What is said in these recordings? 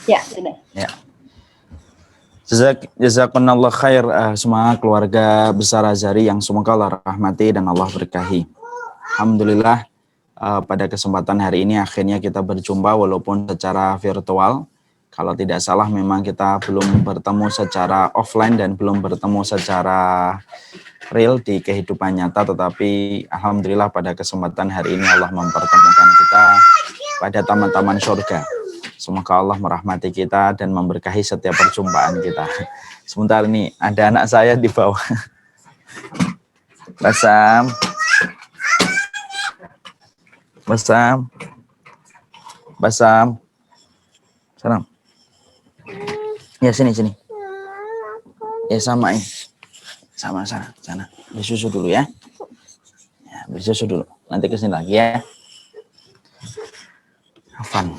Ya, sudah. Ya. Jazakumullah khair semua keluarga besar Azhari yang semoga Allah rahmati dan Allah berkahi. Alhamdulillah pada kesempatan hari ini akhirnya kita berjumpa walaupun secara virtual. Kalau tidak salah memang kita belum bertemu secara offline dan belum bertemu secara real di kehidupan nyata, tetapi alhamdulillah pada kesempatan hari ini Allah mempertemukan kita pada taman-taman surga. Semoga Allah merahmati kita dan memberkahi setiap perjumpaan kita. Sebentar nih, ada anak saya di bawah. Basam. Basam. Basam. Salam. Ya sini. Ya sama ini. Sama sana. Beli susu dulu ya. Beli susu dulu. Nanti kesini lagi ya. Afan.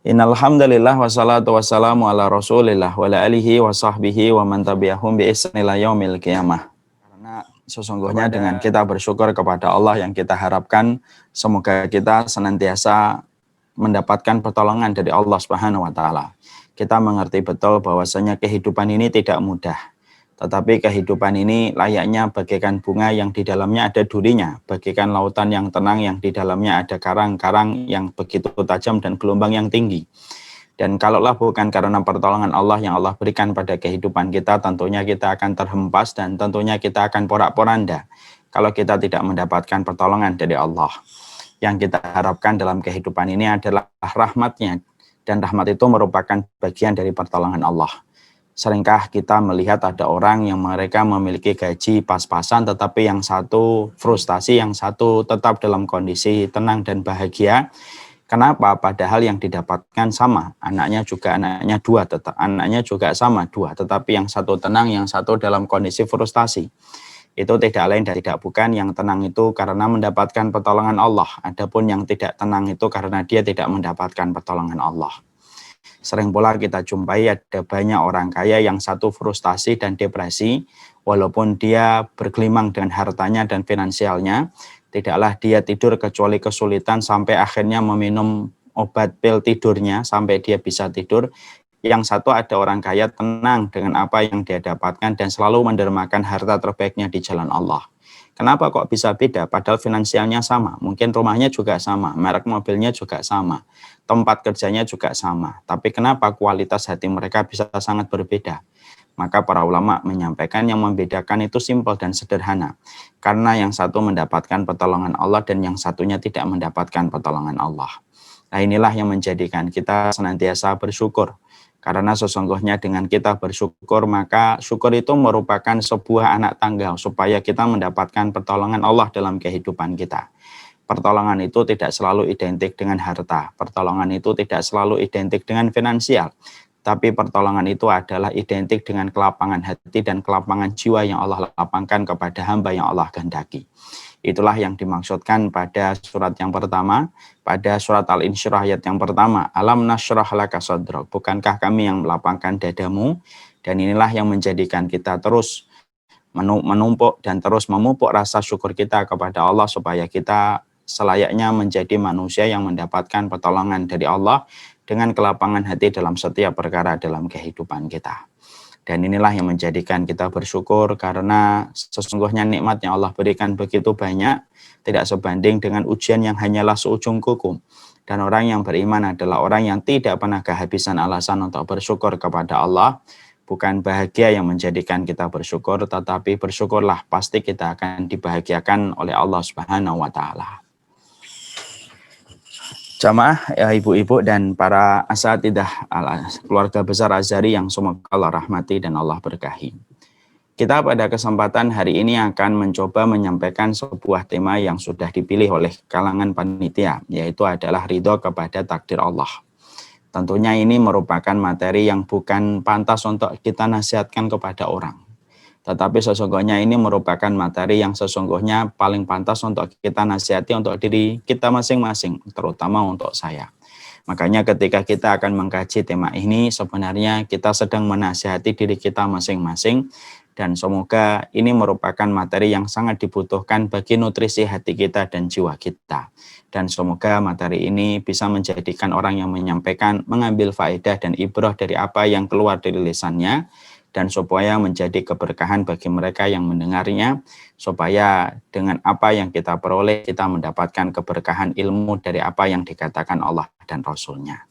Innalhamdulillah wassalatu wassalamu ala rasulillah wa ala alihi wa sahbihi wa man tabi'ahum bi ihsan ila yaumil qiyamah. Karena sesungguhnya dengan kita bersyukur kepada Allah yang kita harapkan semoga kita senantiasa mendapatkan pertolongan dari Allah Subhanahu wa taala. Kita mengerti betul bahwasanya kehidupan ini tidak mudah. Tetapi kehidupan ini layaknya bagaikan bunga yang di dalamnya ada durinya, bagaikan lautan yang tenang yang di dalamnya ada karang-karang yang begitu tajam dan gelombang yang tinggi. Dan kalaulah bukan karena pertolongan Allah yang Allah berikan pada kehidupan kita, tentunya kita akan terhempas dan tentunya kita akan porak-poranda kalau kita tidak mendapatkan pertolongan dari Allah. Yang kita harapkan dalam kehidupan ini adalah rahmatnya, dan rahmat itu merupakan bagian dari pertolongan Allah. Seringkah kita melihat ada orang yang mereka memiliki gaji pas-pasan, tetapi yang satu frustasi, yang satu tetap dalam kondisi tenang dan bahagia. Kenapa? Padahal yang didapatkan sama, anaknya juga sama dua, tetapi yang satu tenang, yang satu dalam kondisi frustasi. Itu tidak lain dan tidak bukan yang tenang itu karena mendapatkan pertolongan Allah. Adapun yang tidak tenang itu karena dia tidak mendapatkan pertolongan Allah. Sering pula kita jumpai ada banyak orang kaya yang satu frustasi dan depresi, walaupun dia bergelimang dengan hartanya dan finansialnya, tidaklah dia tidur kecuali kesulitan sampai akhirnya meminum obat pil tidurnya sampai dia bisa tidur. Yang satu ada orang kaya tenang dengan apa yang dia dapatkan dan selalu mendermakan harta terbaiknya di jalan Allah. Kenapa kok bisa beda? Padahal finansialnya sama, mungkin rumahnya juga sama, merek mobilnya juga sama, tempat kerjanya juga sama. Tapi kenapa kualitas hati mereka bisa sangat berbeda? Maka para ulama menyampaikan yang membedakan itu simpel dan sederhana. Karena yang satu mendapatkan pertolongan Allah dan yang satunya tidak mendapatkan pertolongan Allah. Nah inilah yang menjadikan kita senantiasa bersyukur. Karena sesungguhnya dengan kita bersyukur, maka syukur itu merupakan sebuah anak tangga supaya kita mendapatkan pertolongan Allah dalam kehidupan kita. Pertolongan itu tidak selalu identik dengan harta, pertolongan itu tidak selalu identik dengan finansial, tapi pertolongan itu adalah identik dengan kelapangan hati dan kelapangan jiwa yang Allah lapangkan kepada hamba yang Allah kehendaki. Itulah yang dimaksudkan pada surat yang pertama, pada surat Al-Insyirah ayat yang pertama, Alam nasyrah laka sadrak, bukankah kami yang melapangkan dadamu? Dan inilah yang menjadikan kita terus menumpuk dan terus memupuk rasa syukur kita kepada Allah supaya kita selayaknya menjadi manusia yang mendapatkan pertolongan dari Allah dengan kelapangan hati dalam setiap perkara dalam kehidupan kita. Dan inilah yang menjadikan kita bersyukur karena sesungguhnya nikmat yang Allah berikan begitu banyak, tidak sebanding dengan ujian yang hanyalah seujung kuku. Dan orang yang beriman adalah orang yang tidak pernah kehabisan alasan untuk bersyukur kepada Allah. Bukan bahagia yang menjadikan kita bersyukur, tetapi bersyukurlah pasti kita akan dibahagiakan oleh Allah Subhanahu wa taala. Jamaah, ya, ibu-ibu dan para asatidah keluarga besar Azhari yang semoga Allah rahmati dan Allah berkahi. Kita pada kesempatan hari ini akan mencoba menyampaikan sebuah tema yang sudah dipilih oleh kalangan panitia, yaitu adalah ridho kepada takdir Allah. Tentunya ini merupakan materi yang bukan pantas untuk kita nasihatkan kepada orang. Tetapi sesungguhnya ini merupakan materi yang sesungguhnya paling pantas untuk kita nasihati untuk diri kita masing-masing, terutama untuk saya. Makanya ketika kita akan mengkaji tema ini, sebenarnya kita sedang menasihati diri kita masing-masing Dan semoga ini merupakan materi yang sangat dibutuhkan bagi nutrisi hati kita dan jiwa kita. Dan semoga materi ini bisa menjadikan orang yang menyampaikan mengambil faedah dan ibrah dari apa yang keluar dari lisannya, dan supaya menjadi keberkahan bagi mereka yang mendengarnya, supaya dengan apa yang kita peroleh kita mendapatkan keberkahan ilmu dari apa yang dikatakan Allah dan Rasul-Nya.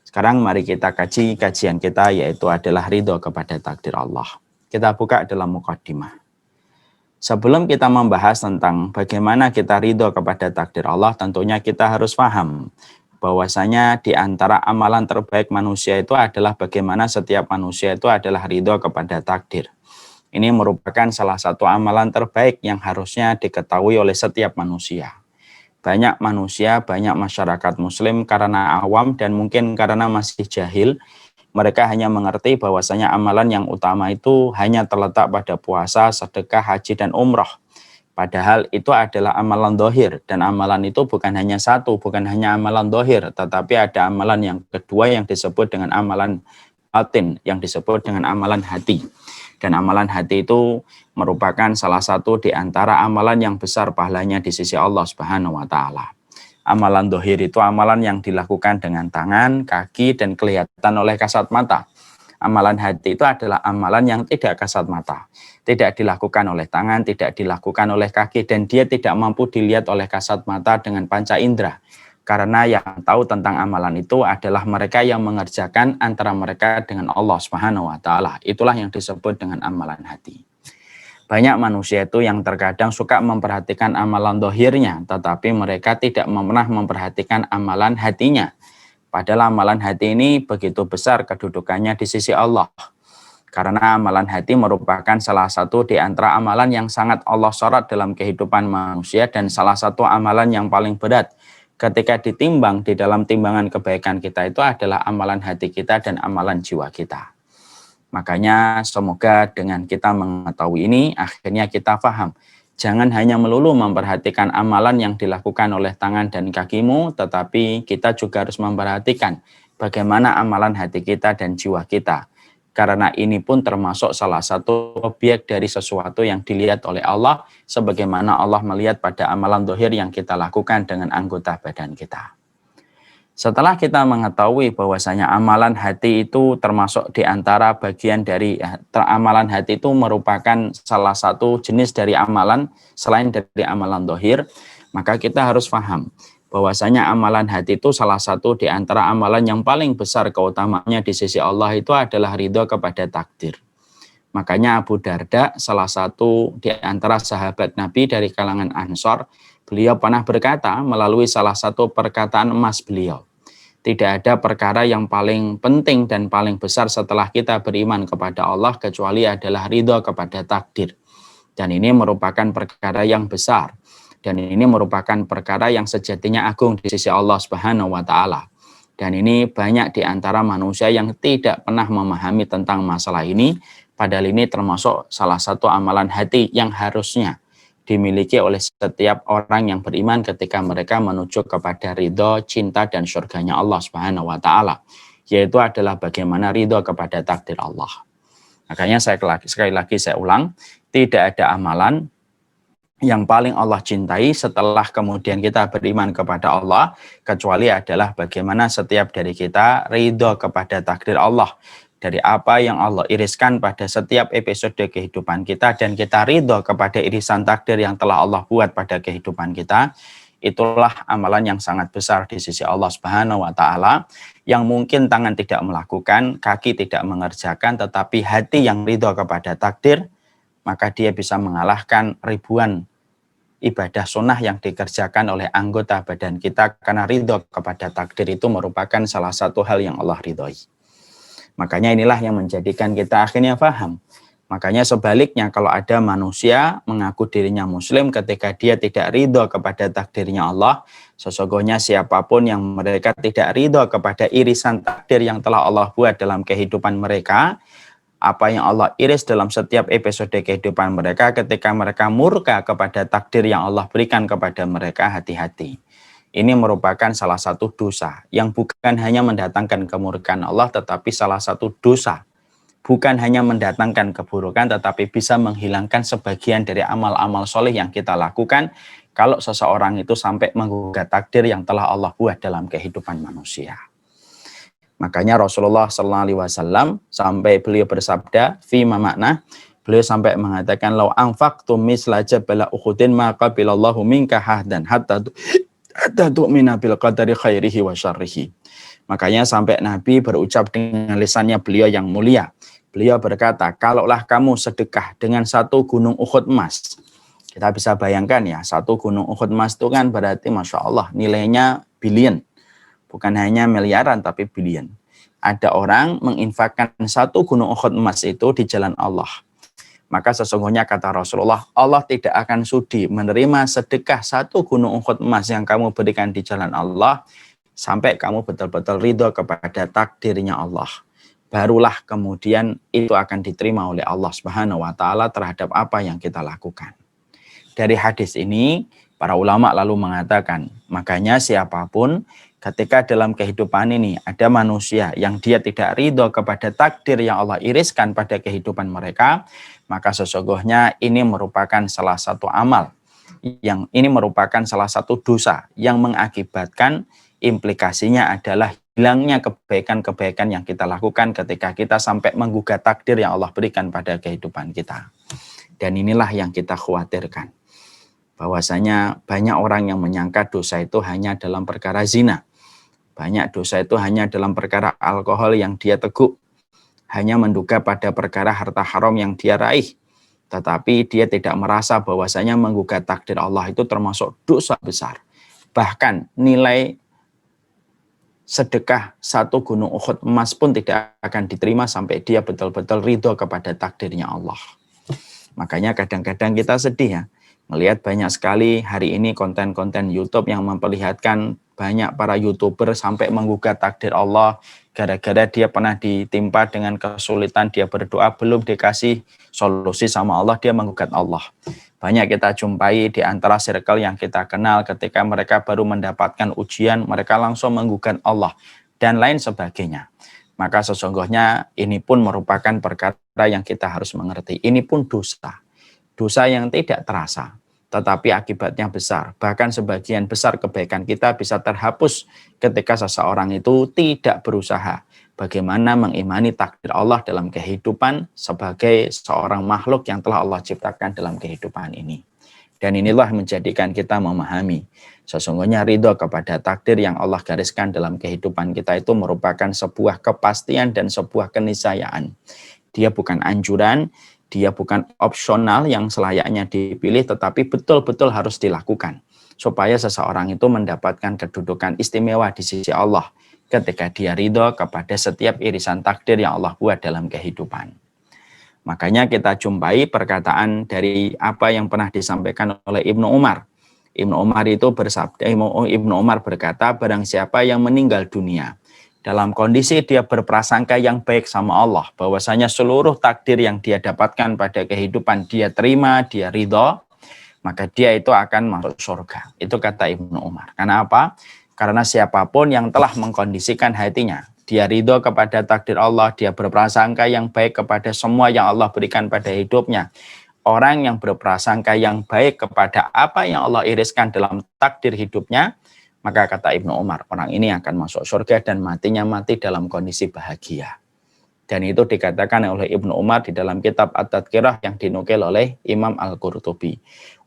Sekarang mari kita kaji kajian kita, yaitu adalah ridho kepada takdir Allah. Kita buka dalam muqaddimah. Sebelum kita membahas tentang bagaimana kita ridho kepada takdir Allah, tentunya kita harus paham bahwasanya di antara amalan terbaik manusia itu adalah bagaimana setiap manusia itu adalah ridho kepada takdir. Ini merupakan salah satu amalan terbaik yang harusnya diketahui oleh setiap manusia. Banyak manusia, banyak masyarakat muslim karena awam dan mungkin karena masih jahil, mereka hanya mengerti bahwasanya amalan yang utama itu hanya terletak pada puasa, sedekah, haji, dan umroh. Padahal itu adalah amalan dohir, dan amalan itu bukan hanya satu, bukan hanya amalan dohir, tetapi ada amalan yang kedua yang disebut dengan amalan batin, yang disebut dengan amalan hati. Dan amalan hati itu merupakan salah satu di antara amalan yang besar pahalanya di sisi Allah Subhanahu wa Ta'ala. Amalan dohir itu amalan yang dilakukan dengan tangan, kaki, dan kelihatan oleh kasat mata. Amalan hati itu adalah amalan yang tidak kasat mata. Tidak dilakukan oleh tangan, tidak dilakukan oleh kaki, dan dia tidak mampu dilihat oleh kasat mata dengan panca indera. Karena yang tahu tentang amalan itu adalah mereka yang mengerjakan antara mereka dengan Allah Subhanahu wa Ta'ala. Itulah yang disebut dengan amalan hati. Banyak manusia itu yang terkadang suka memperhatikan amalan dohirnya, tetapi mereka tidak pernah memperhatikan amalan hatinya. Padahal amalan hati ini begitu besar kedudukannya di sisi Allah. Karena amalan hati merupakan salah satu di antara amalan yang sangat Allah sorot dalam kehidupan manusia, dan salah satu amalan yang paling berat ketika ditimbang di dalam timbangan kebaikan kita itu adalah amalan hati kita dan amalan jiwa kita. Makanya semoga dengan kita mengetahui ini, akhirnya kita paham. Jangan hanya melulu memperhatikan amalan yang dilakukan oleh tangan dan kakimu, tetapi kita juga harus memperhatikan bagaimana amalan hati kita dan jiwa kita. Karena ini pun termasuk salah satu objek dari sesuatu yang dilihat oleh Allah, sebagaimana Allah melihat pada amalan dohir yang kita lakukan dengan anggota badan kita. Setelah kita mengetahui bahwasanya amalan hati itu termasuk di antara bagian dari amalan hati itu merupakan salah satu jenis dari amalan selain dari amalan dohir, maka kita harus paham bahwasanya amalan hati itu salah satu di antara amalan yang paling besar keutamaannya di sisi Allah itu adalah ridho kepada takdir. Makanya Abu Darda, salah satu di antara sahabat Nabi dari kalangan Ansor, beliau pernah berkata melalui salah satu perkataan emas beliau, tidak ada perkara yang paling penting dan paling besar setelah kita beriman kepada Allah kecuali adalah ridho kepada takdir. Dan ini merupakan perkara yang besar. Dan ini merupakan perkara yang sejatinya agung di sisi Allah Subhanahu wa Ta'ala. Dan ini banyak di antara manusia yang tidak pernah memahami tentang masalah ini. Padahal ini termasuk salah satu amalan hati yang harusnya dimiliki oleh setiap orang yang beriman ketika mereka menuju kepada ridho, cinta, dan surganya Allah Subhanahu wa Ta'ala, yaitu adalah bagaimana ridho kepada takdir Allah. Makanya sekali lagi saya ulang, tidak ada amalan yang paling Allah cintai setelah kemudian kita beriman kepada Allah kecuali adalah bagaimana setiap dari kita ridho kepada takdir Allah, dari apa yang Allah iriskan pada setiap episode kehidupan kita, dan kita ridho kepada irisan takdir yang telah Allah buat pada kehidupan kita. Itulah amalan yang sangat besar di sisi Allah Subhanahu wa Ta'ala, yang mungkin tangan tidak melakukan, kaki tidak mengerjakan, tetapi hati yang ridho kepada takdir, maka dia bisa mengalahkan ribuan ibadah sunnah yang dikerjakan oleh anggota badan kita, karena ridho kepada takdir itu merupakan salah satu hal yang Allah ridhoi. Makanya inilah yang menjadikan kita akhirnya paham. Makanya sebaliknya, kalau ada manusia mengaku dirinya muslim ketika dia tidak ridho kepada takdirnya Allah, sesungguhnya siapapun yang mereka tidak ridho kepada irisan takdir yang telah Allah buat dalam kehidupan mereka, apa yang Allah iris dalam setiap episode kehidupan mereka, ketika mereka murka kepada takdir yang Allah berikan kepada mereka, hati-hati. Ini merupakan salah satu dosa yang bukan hanya mendatangkan kemurkaan Allah, tetapi salah satu dosa bukan hanya mendatangkan keburukan, tetapi bisa menghilangkan sebagian dari amal-amal soleh yang kita lakukan kalau seseorang itu sampai menggugat takdir yang telah Allah buat dalam kehidupan manusia. Makanya Rasulullah SAW sampai beliau bersabda, fima makna, beliau sampai mengatakan, lau anfaqtum misla jabala Uhudin maka bilallahu minka hahdan hatta tu'mina bil qadari khairihi wa syarrihi. Makanya sampai Nabi berucap dengan lisannya beliau yang mulia. Beliau berkata, kalaulah kamu sedekah dengan satu gunung Uhud emas. Kita bisa bayangkan ya, satu gunung Uhud emas itu kan berarti Masya Allah nilainya billion. Bukan hanya miliaran tapi billion. Ada orang menginfakkan satu gunung Uhud emas itu di jalan Allah. Maka sesungguhnya kata Rasulullah, Allah tidak akan sudi menerima sedekah satu gunung Uhud emas yang kamu berikan di jalan Allah sampai kamu betul-betul ridho kepada takdirnya Allah. Barulah kemudian itu akan diterima oleh Allah Subhanahu wa taala terhadap apa yang kita lakukan. Dari hadis ini, para ulama lalu mengatakan, makanya siapapun ketika dalam kehidupan ini ada manusia yang dia tidak ridho kepada takdir yang Allah iriskan pada kehidupan mereka, maka sesungguhnya ini merupakan salah satu amal, yang ini merupakan salah satu dosa yang mengakibatkan implikasinya adalah hilangnya kebaikan-kebaikan yang kita lakukan ketika kita sampai menggugat takdir yang Allah berikan pada kehidupan kita. Dan inilah yang kita khawatirkan. Bahwasanya banyak orang yang menyangka dosa itu hanya dalam perkara zina. Banyak dosa itu hanya dalam perkara alkohol yang dia teguk. Hanya menduga pada perkara harta haram yang dia raih. Tetapi dia tidak merasa bahwasanya menggugat takdir Allah itu termasuk dosa besar. Bahkan nilai sedekah satu gunung Uhud emas pun tidak akan diterima sampai dia betul-betul ridho kepada takdirnya Allah. Makanya kadang-kadang kita sedih ya, melihat banyak sekali hari ini konten-konten YouTube yang memperlihatkan banyak para YouTuber sampai menggugat takdir Allah gara-gara dia pernah ditimpa dengan kesulitan, dia berdoa belum dikasih solusi sama Allah, dia menggugat Allah. Banyak kita jumpai di antara circle yang kita kenal ketika mereka baru mendapatkan ujian, mereka langsung menggugat Allah dan lain sebagainya. Maka sesungguhnya ini pun merupakan perkara yang kita harus mengerti. Ini pun dosa. Dosa yang tidak terasa, tetapi akibatnya besar. Bahkan sebagian besar kebaikan kita bisa terhapus ketika seseorang itu tidak berusaha bagaimana mengimani takdir Allah dalam kehidupan sebagai seorang makhluk yang telah Allah ciptakan dalam kehidupan ini. Dan inilah menjadikan kita memahami sesungguhnya ridho kepada takdir yang Allah gariskan dalam kehidupan kita itu merupakan sebuah kepastian dan sebuah keniscayaan. Dia bukan anjuran, dia bukan opsional yang selayaknya dipilih, tetapi betul-betul harus dilakukan supaya seseorang itu mendapatkan kedudukan istimewa di sisi Allah ketika dia ridho kepada setiap irisan takdir yang Allah buat dalam kehidupan. Makanya kita jumpai perkataan dari apa yang pernah disampaikan oleh Ibnu Umar. Ibnu Umar itu bersabda, Ibnu Umar berkata, barang siapa yang meninggal dunia dalam kondisi dia berprasangka yang baik sama Allah, bahwasanya seluruh takdir yang dia dapatkan pada kehidupan dia terima, dia ridho, maka dia itu akan masuk surga. Itu kata Ibnu Umar. Karena apa? Karena siapapun yang telah mengkondisikan hatinya, dia ridho kepada takdir Allah, dia berprasangka yang baik kepada semua yang Allah berikan pada hidupnya. Orang yang berprasangka yang baik kepada apa yang Allah iriskan dalam takdir hidupnya, maka kata Ibnu Umar, orang ini akan masuk surga dan matinya mati dalam kondisi bahagia. Dan itu dikatakan oleh Ibnu Umar di dalam kitab At-Tadhkirah yang dinukil oleh Imam Al-Qurtubi.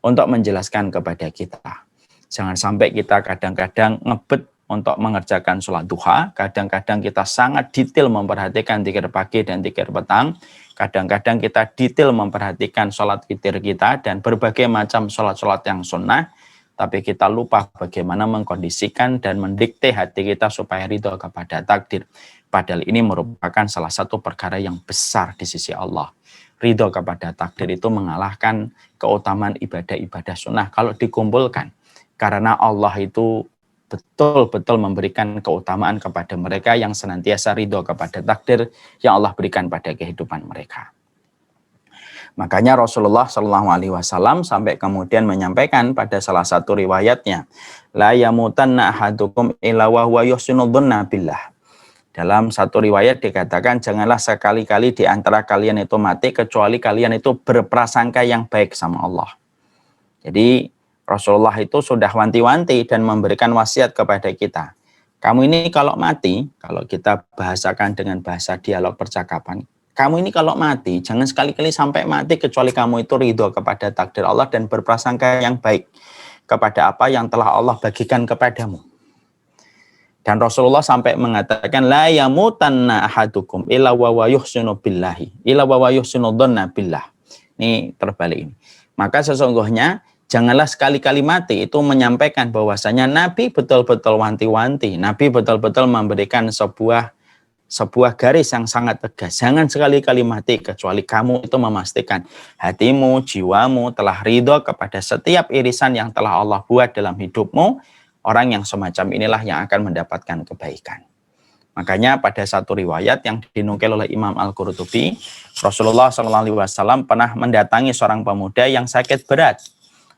Untuk menjelaskan kepada kita, jangan sampai kita kadang-kadang ngebet untuk mengerjakan sholat duha, kadang-kadang kita sangat detail memperhatikan zikir pagi dan zikir petang, kadang-kadang kita detail memperhatikan sholat witir kita dan berbagai macam sholat-sholat yang sunnah, tapi kita lupa bagaimana mengkondisikan dan mendikte hati kita supaya ridho kepada takdir. Padahal ini merupakan salah satu perkara yang besar di sisi Allah. Ridho kepada takdir itu mengalahkan keutamaan ibadah-ibadah sunnah kalau dikumpulkan. Karena Allah itu betul-betul memberikan keutamaan kepada mereka yang senantiasa ridho kepada takdir yang Allah berikan pada kehidupan mereka. Makanya Rasulullah SAW sampai kemudian menyampaikan pada salah satu riwayatnya, la yamutanna ahadukum illa wa huwa yuhsinu dzanna billah. Dalam satu riwayat dikatakan, janganlah sekali-kali di antara kalian itu mati kecuali kalian itu berprasangka yang baik sama Allah. Jadi Rasulullah itu sudah wanti-wanti dan memberikan wasiat kepada kita. Kamu ini kalau mati, kalau kita bahasakan dengan bahasa dialog percakapan, kamu ini kalau mati, jangan sekali-kali sampai mati kecuali kamu itu ridho kepada takdir Allah dan berprasangka yang baik kepada apa yang telah Allah bagikan kepadamu. Dan Rasulullah sampai mengatakan, la yamutanna ahadukum illa wa yuhsinu billahi, illa wa yuhsinu dhanna billah. Ini terbalik ini. Maka sesungguhnya janganlah sekali-kali mati itu menyampaikan bahwasanya Nabi betul-betul wanti-wanti, Nabi betul-betul memberikan sebuah garis yang sangat tegas. Jangan sekali-kali mati kecuali kamu itu memastikan hatimu, jiwamu telah ridho kepada setiap irisan yang telah Allah buat dalam hidupmu. Orang yang semacam inilah yang akan mendapatkan kebaikan. Makanya pada satu riwayat yang dinukil oleh Imam Al-Qurtubi, Rasulullah SAW pernah mendatangi seorang pemuda yang sakit berat.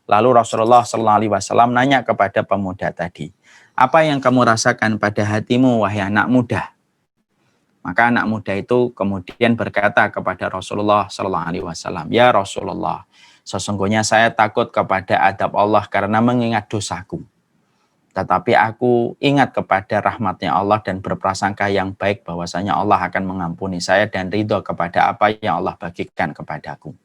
Lalu Rasulullah SAW nanya kepada pemuda tadi, apa yang kamu rasakan pada hatimu wahai anak muda? Maka anak muda itu kemudian berkata kepada Rasulullah SAW, ya Rasulullah, sesungguhnya saya takut kepada adab Allah karena mengingat dosaku. Tetapi aku ingat kepada rahmatnya Allah dan berprasangka yang baik bahwasanya Allah akan mengampuni saya dan ridho kepada apa yang Allah bagikan kepadaku.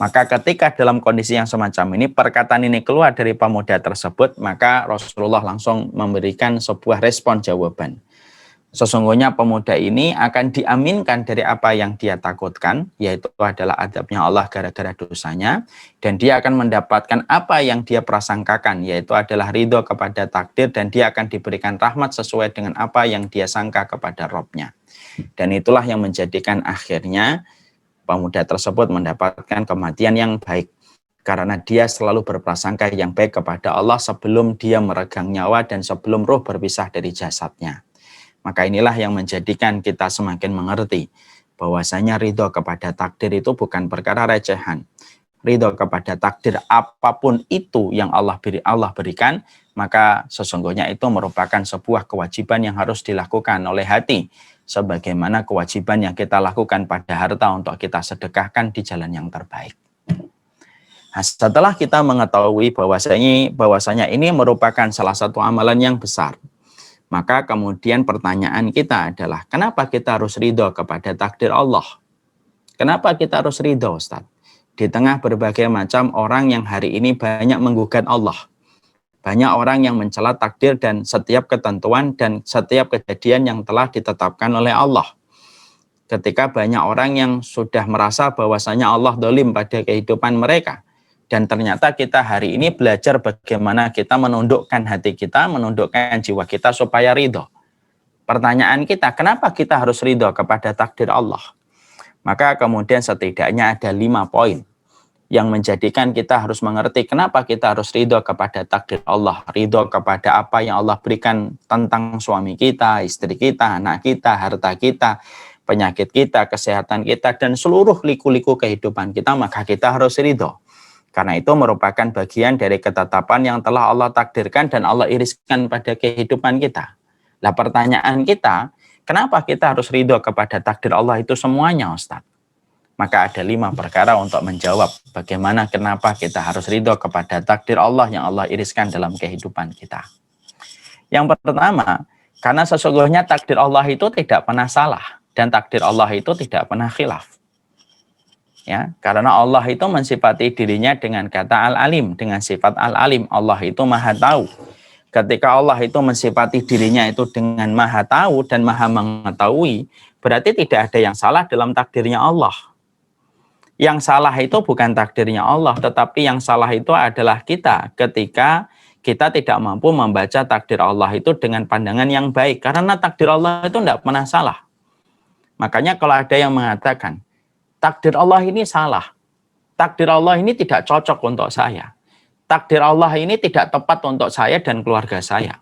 Maka ketika dalam kondisi yang semacam ini, perkataan ini keluar dari pemuda tersebut, maka Rasulullah langsung memberikan sebuah respon jawaban. Sesungguhnya pemuda ini akan diaminkan dari apa yang dia takutkan, yaitu adalah adabnya Allah gara-gara dosanya, dan dia akan mendapatkan apa yang dia prasangkakan, yaitu adalah ridho kepada takdir, dan dia akan diberikan rahmat sesuai dengan apa yang dia sangka kepada Rabb-nya. Dan itulah yang menjadikan akhirnya pemuda tersebut mendapatkan kematian yang baik, karena dia selalu berprasangka yang baik kepada Allah sebelum dia meregang nyawa dan sebelum roh berpisah dari jasadnya. Maka inilah yang menjadikan kita semakin mengerti bahwasanya ridho kepada takdir itu bukan perkara recehan. Ridho kepada takdir apapun itu yang Allah berikan, maka sesungguhnya itu merupakan sebuah kewajiban yang harus dilakukan oleh hati. Sebagaimana kewajiban yang kita lakukan pada harta untuk kita sedekahkan di jalan yang terbaik. Nah, setelah kita mengetahui bahwasanya ini merupakan salah satu amalan yang besar, maka kemudian pertanyaan kita adalah, kenapa kita harus ridho kepada takdir Allah? Kenapa kita harus ridho, Ustaz? Di tengah berbagai macam orang yang hari ini banyak menggugat Allah. Banyak orang yang mencela takdir dan setiap ketentuan dan setiap kejadian yang telah ditetapkan oleh Allah. Ketika banyak orang yang sudah merasa bahwasanya Allah zalim pada kehidupan mereka. Dan ternyata kita hari ini belajar bagaimana kita menundukkan hati kita, menundukkan jiwa kita supaya ridho. Pertanyaan kita, kenapa kita harus ridho kepada takdir Allah? Maka kemudian setidaknya ada 5 poin yang menjadikan kita harus mengerti kenapa kita harus ridho kepada takdir Allah. Ridho kepada apa yang Allah berikan tentang suami kita, istri kita, anak kita, harta kita, penyakit kita, kesehatan kita, dan seluruh liku-liku kehidupan kita, maka kita harus ridho. Karena itu merupakan bagian dari ketetapan yang telah Allah takdirkan dan Allah iriskan pada kehidupan kita. Nah, pertanyaan kita, kenapa kita harus ridho kepada takdir Allah itu semuanya, Ustaz? Maka ada 5 perkara untuk menjawab bagaimana kenapa kita harus ridho kepada takdir Allah yang Allah iriskan dalam kehidupan kita. Yang pertama, karena sesungguhnya takdir Allah itu tidak pernah salah dan takdir Allah itu tidak pernah khilaf. Ya, karena Allah itu mensifati dirinya dengan kata Al-Alim, dengan sifat Al-Alim. Allah itu Maha Tahu. Ketika Allah itu mensifati dirinya itu dengan Maha Tahu dan Maha Mengetahui, berarti tidak ada yang salah dalam takdirnya Allah. Yang salah itu bukan takdirnya Allah, tetapi yang salah itu adalah kita ketika kita tidak mampu membaca takdir Allah itu dengan pandangan yang baik. Karena takdir Allah itu tidak pernah salah. Makanya kalau ada yang mengatakan, takdir Allah ini salah. Takdir Allah ini tidak cocok untuk saya. Takdir Allah ini tidak tepat untuk saya dan keluarga saya.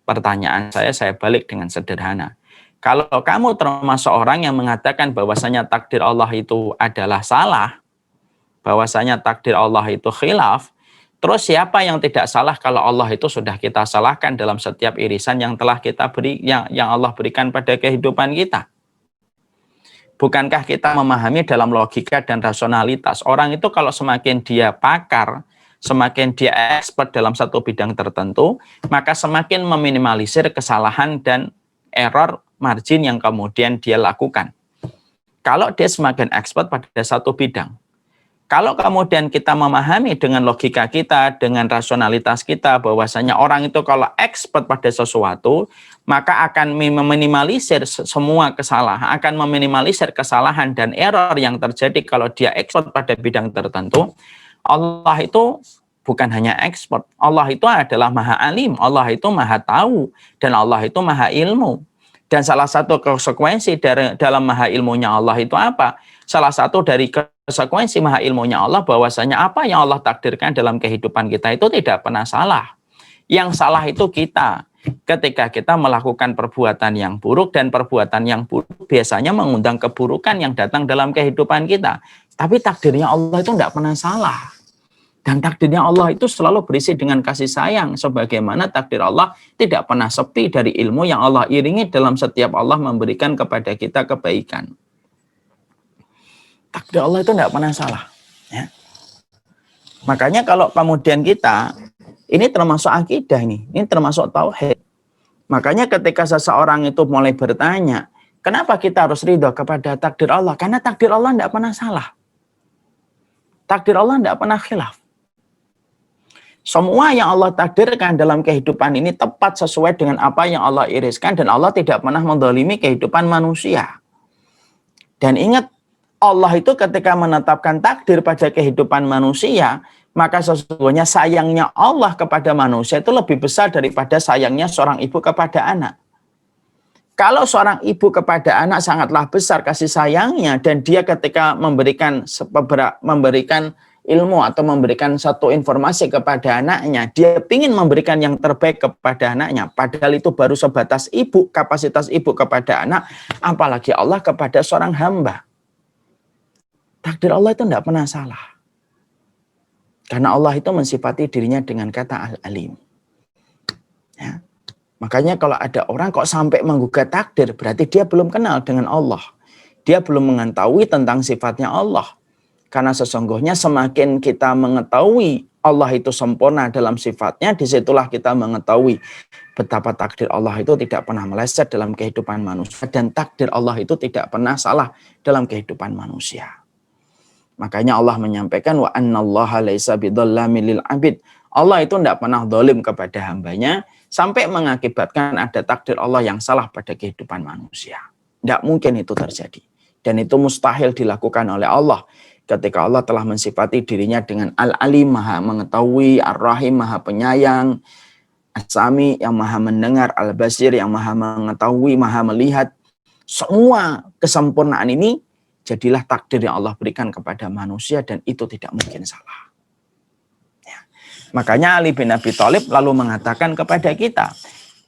Pertanyaan saya balik dengan sederhana. Kalau kamu termasuk orang yang mengatakan bahwasanya takdir Allah itu adalah salah, bahwasanya takdir Allah itu khilaf, Terus siapa yang tidak salah kalau Allah itu sudah kita salahkan dalam setiap irisan yang telah kita beri, yang Allah berikan pada kehidupan kita? Bukankah kita memahami dalam logika dan rasionalitas, orang itu kalau semakin dia pakar, semakin dia expert dalam satu bidang tertentu, maka semakin meminimalisir kesalahan dan error margin yang kemudian dia lakukan. Kalau dia semakin expert pada satu bidang, kalau kemudian kita memahami dengan logika kita, dengan rasionalitas kita, bahwasanya orang itu kalau expert pada sesuatu, maka akan meminimalisir semua kesalahan, akan meminimalisir kesalahan dan error yang terjadi kalau dia expert pada bidang tertentu. Allah itu bukan hanya expert, Allah itu adalah maha alim, Allah itu maha tahu, dan Allah itu maha ilmu. Dan salah satu konsekuensi dalam maha ilmunya Allah itu apa? Salah satu dari konsekuensi maha ilmunya Allah bahwasanya apa yang Allah takdirkan dalam kehidupan kita itu tidak pernah salah. Yang salah itu kita ketika kita melakukan perbuatan yang buruk, dan perbuatan yang buruk biasanya mengundang keburukan yang datang dalam kehidupan kita. Tapi takdirnya Allah itu tidak pernah salah. Dan takdirnya Allah itu selalu berisi dengan kasih sayang. Sebagaimana takdir Allah tidak pernah sepi dari ilmu yang Allah iringi dalam setiap Allah memberikan kepada kita kebaikan. Takdir Allah itu tidak pernah salah. Ya. Makanya kalau kemudian kita, ini termasuk akidah ini termasuk tauhid. Makanya ketika seseorang itu mulai bertanya, kenapa kita harus ridho kepada takdir Allah? Karena takdir Allah tidak pernah salah. Takdir Allah tidak pernah khilaf. Semua yang Allah takdirkan dalam kehidupan ini tepat sesuai dengan apa yang Allah iriskan, dan Allah tidak pernah menzalimi kehidupan manusia. Dan ingat, Allah itu ketika menetapkan takdir pada kehidupan manusia, maka sesungguhnya sayangnya Allah kepada manusia itu lebih besar daripada sayangnya seorang ibu kepada anak. Kalau seorang ibu kepada anak sangatlah besar kasih sayangnya, dan dia ketika memberikan ilmu atau memberikan satu informasi kepada anaknya, dia ingin memberikan yang terbaik kepada anaknya, padahal itu baru sebatas ibu, kapasitas ibu kepada anak, apalagi Allah kepada seorang hamba. Takdir Allah itu tidak pernah salah, karena Allah itu mensifati dirinya dengan kata Al-Alim. Ya. Makanya kalau ada orang kok sampai menggugat takdir, berarti dia belum kenal dengan Allah, dia belum mengetahui tentang sifatnya Allah. Karena sesungguhnya semakin kita mengetahui Allah itu sempurna dalam sifatnya, disitulah kita mengetahui betapa takdir Allah itu tidak pernah meleset dalam kehidupan manusia, dan takdir Allah itu tidak pernah salah dalam kehidupan manusia. Makanya Allah menyampaikan wa annallaha laisa bidzallamin lil abid. Allah itu tidak pernah zalim kepada hambanya sampai mengakibatkan ada takdir Allah yang salah pada kehidupan manusia. Tidak mungkin itu terjadi, dan itu mustahil dilakukan oleh Allah. Ketika Allah telah mensifati dirinya dengan Al-Alim, maha mengetahui, Ar-Rahim, maha penyayang, As-Sami, yang maha mendengar, Al-Basir, yang maha mengetahui, maha melihat. Semua kesempurnaan ini jadilah takdir yang Allah berikan kepada manusia, dan itu tidak mungkin salah. Ya. Makanya Ali bin Abi Thalib lalu mengatakan kepada kita,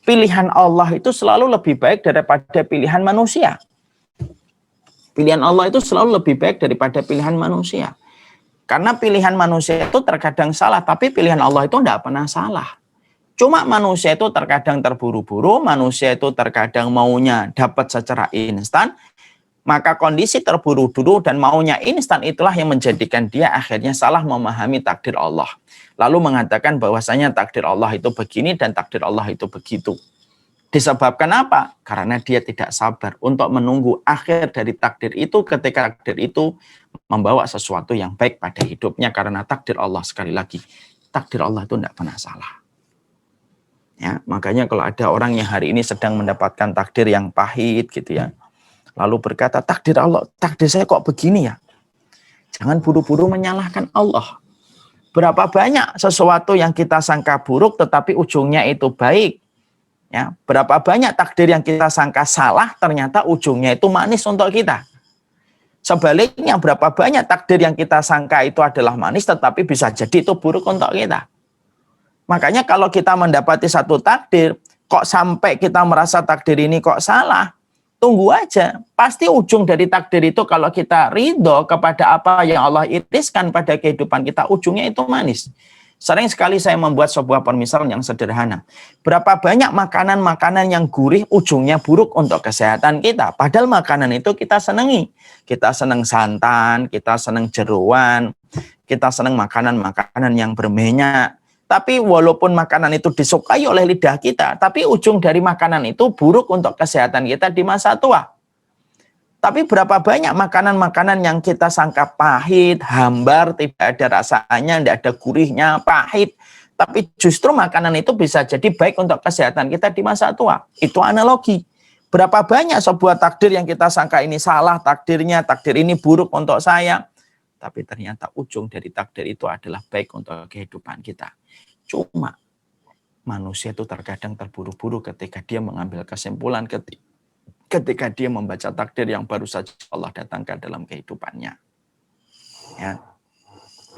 pilihan Allah itu selalu lebih baik daripada pilihan manusia. Pilihan Allah itu selalu lebih baik daripada pilihan manusia. Karena pilihan manusia itu terkadang salah, tapi pilihan Allah itu tidak pernah salah. Cuma manusia itu terkadang terburu-buru, manusia itu terkadang maunya dapat secara instan, maka kondisi terburu-buru dan maunya instan itulah yang menjadikan dia akhirnya salah memahami takdir Allah. Lalu mengatakan bahwasanya takdir Allah itu begini dan takdir Allah itu begitu. Disebabkan apa? Karena dia tidak sabar untuk menunggu akhir dari takdir itu, ketika takdir itu membawa sesuatu yang baik pada hidupnya. Karena takdir Allah, sekali lagi, takdir Allah itu tidak pernah salah. Ya, makanya kalau ada orang yang hari ini sedang mendapatkan takdir yang pahit gitu ya, lalu berkata, takdir Allah, takdir saya kok begini ya? Jangan buru-buru menyalahkan Allah. Berapa banyak sesuatu yang kita sangka buruk tetapi ujungnya itu baik. Ya, berapa banyak takdir yang kita sangka salah, ternyata ujungnya itu manis untuk kita. Sebaliknya, berapa banyak takdir yang kita sangka itu adalah manis, tetapi bisa jadi itu buruk untuk kita. Makanya kalau kita mendapati satu takdir, kok sampai kita merasa takdir ini kok salah, tunggu aja. Pasti ujung dari takdir itu kalau kita ridho kepada apa yang Allah iriskan pada kehidupan kita, ujungnya itu manis. Sering sekali saya membuat sebuah permisalan yang sederhana. Berapa banyak makanan-makanan yang gurih ujungnya buruk untuk kesehatan kita. Padahal makanan itu kita senangi. Kita senang santan, kita senang jeroan, kita senang makanan-makanan yang berminyak. Tapi walaupun makanan itu disukai oleh lidah kita, tapi ujung dari makanan itu buruk untuk kesehatan kita di masa tua. Tapi berapa banyak makanan-makanan yang kita sangka pahit, hambar, tidak ada rasanya, tidak ada gurihnya, pahit. Tapi justru makanan itu bisa jadi baik untuk kesehatan kita di masa tua. Itu analogi. Berapa banyak sebuah takdir yang kita sangka ini salah takdirnya, takdir ini buruk untuk saya. Tapi ternyata ujung dari takdir itu adalah baik untuk kehidupan kita. Cuma manusia itu terkadang terburu-buru ketika dia mengambil kesimpulan ketika dia membaca takdir yang baru saja Allah datangkan dalam kehidupannya. Ya.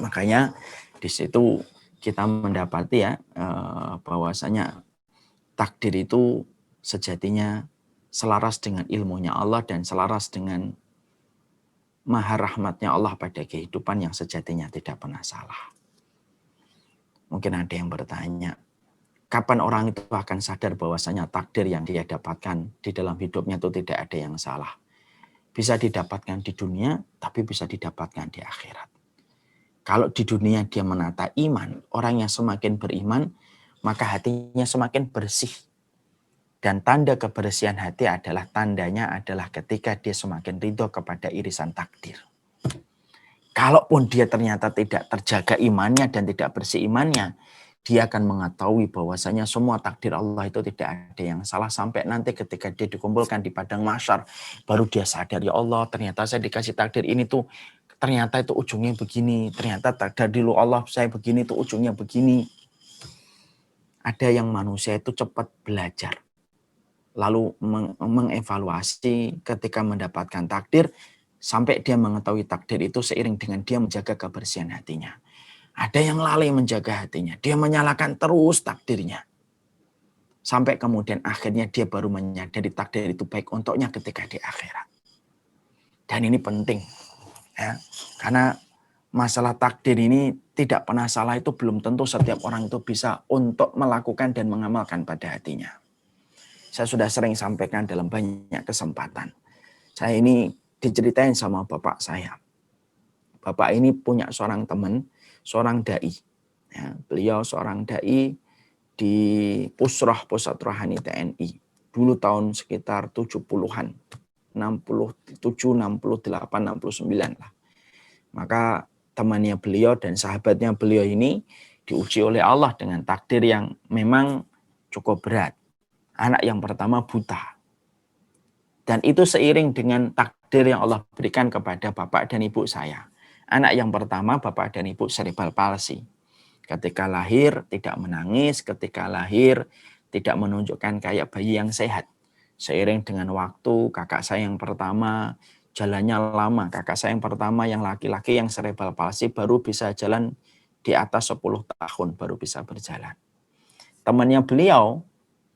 Makanya di situ kita mendapati ya bahwasanya takdir itu sejatinya selaras dengan ilmunya Allah dan selaras dengan maha rahmatnya Allah pada kehidupan yang sejatinya tidak pernah salah. Mungkin ada yang bertanya, kapan orang itu akan sadar bahwasanya takdir yang dia dapatkan di dalam hidupnya itu tidak ada yang salah. Bisa didapatkan di dunia, tapi bisa didapatkan di akhirat. Kalau di dunia dia menata iman, orang yang semakin beriman, maka hatinya semakin bersih. Dan tanda kebersihan hati adalah tandanya adalah ketika dia semakin ridho kepada irisan takdir. Kalaupun dia ternyata tidak terjaga imannya dan tidak bersih imannya, dia akan mengetahui bahwasanya semua takdir Allah itu tidak ada yang salah sampai nanti ketika dia dikumpulkan di padang mahsyar, baru dia sadar, ya Allah ternyata saya dikasih takdir ini tuh, ternyata itu ujungnya begini, ternyata takdir dulu Allah saya begini tuh ujungnya begini. Ada yang manusia itu cepat belajar, lalu mengevaluasi ketika mendapatkan takdir, sampai dia mengetahui takdir itu seiring dengan dia menjaga kebersihan hatinya. Ada yang lalai menjaga hatinya. Dia menyalahkan terus takdirnya. Sampai kemudian akhirnya dia baru menyadari takdir itu baik untuknya ketika di akhirat. Dan ini penting. Ya, karena masalah takdir ini tidak pernah salah itu belum tentu setiap orang itu bisa untuk melakukan dan mengamalkan pada hatinya. Saya sudah sering sampaikan dalam banyak kesempatan. Saya ini diceritain sama bapak saya. Bapak ini punya seorang teman, seorang dai. Ya, beliau seorang dai di Pusrah Pusat Rohani TNI. Dulu tahun sekitar 70-an. 67, 68, 69 lah. Maka temannya beliau dan sahabatnya beliau ini diuji oleh Allah dengan takdir yang memang cukup berat. Anak yang pertama buta. Dan itu seiring dengan takdir yang Allah berikan kepada bapak dan ibu saya. Anak yang pertama, bapak dan ibu cerebral palsy. Ketika lahir tidak menangis, ketika lahir tidak menunjukkan kayak bayi yang sehat. Seiring dengan waktu, kakak saya yang pertama jalannya lama. Kakak saya yang pertama yang laki-laki yang cerebral palsy baru bisa jalan di atas 10 tahun, baru bisa berjalan. Temannya beliau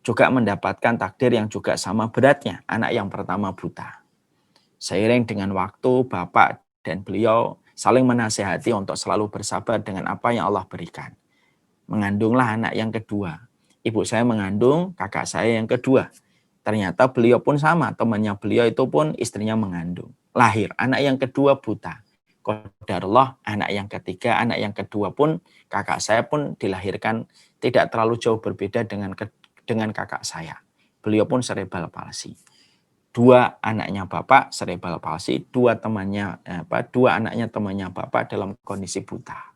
juga mendapatkan takdir yang juga sama beratnya, anak yang pertama buta. Seiring dengan waktu, bapak dan beliau saling menasihati untuk selalu bersabar dengan apa yang Allah berikan. Mengandunglah anak yang kedua. Ibu saya mengandung kakak saya yang kedua. Ternyata beliau pun sama, temannya beliau itu pun istrinya mengandung. Lahir, anak yang kedua buta. Qadarullah, anak yang ketiga, anak yang kedua pun, kakak saya pun dilahirkan tidak terlalu jauh berbeda dengan kakak saya. Beliau pun cerebral palsy. Dua anaknya bapak cerebral palsy, dua anaknya temannya bapak dalam kondisi buta.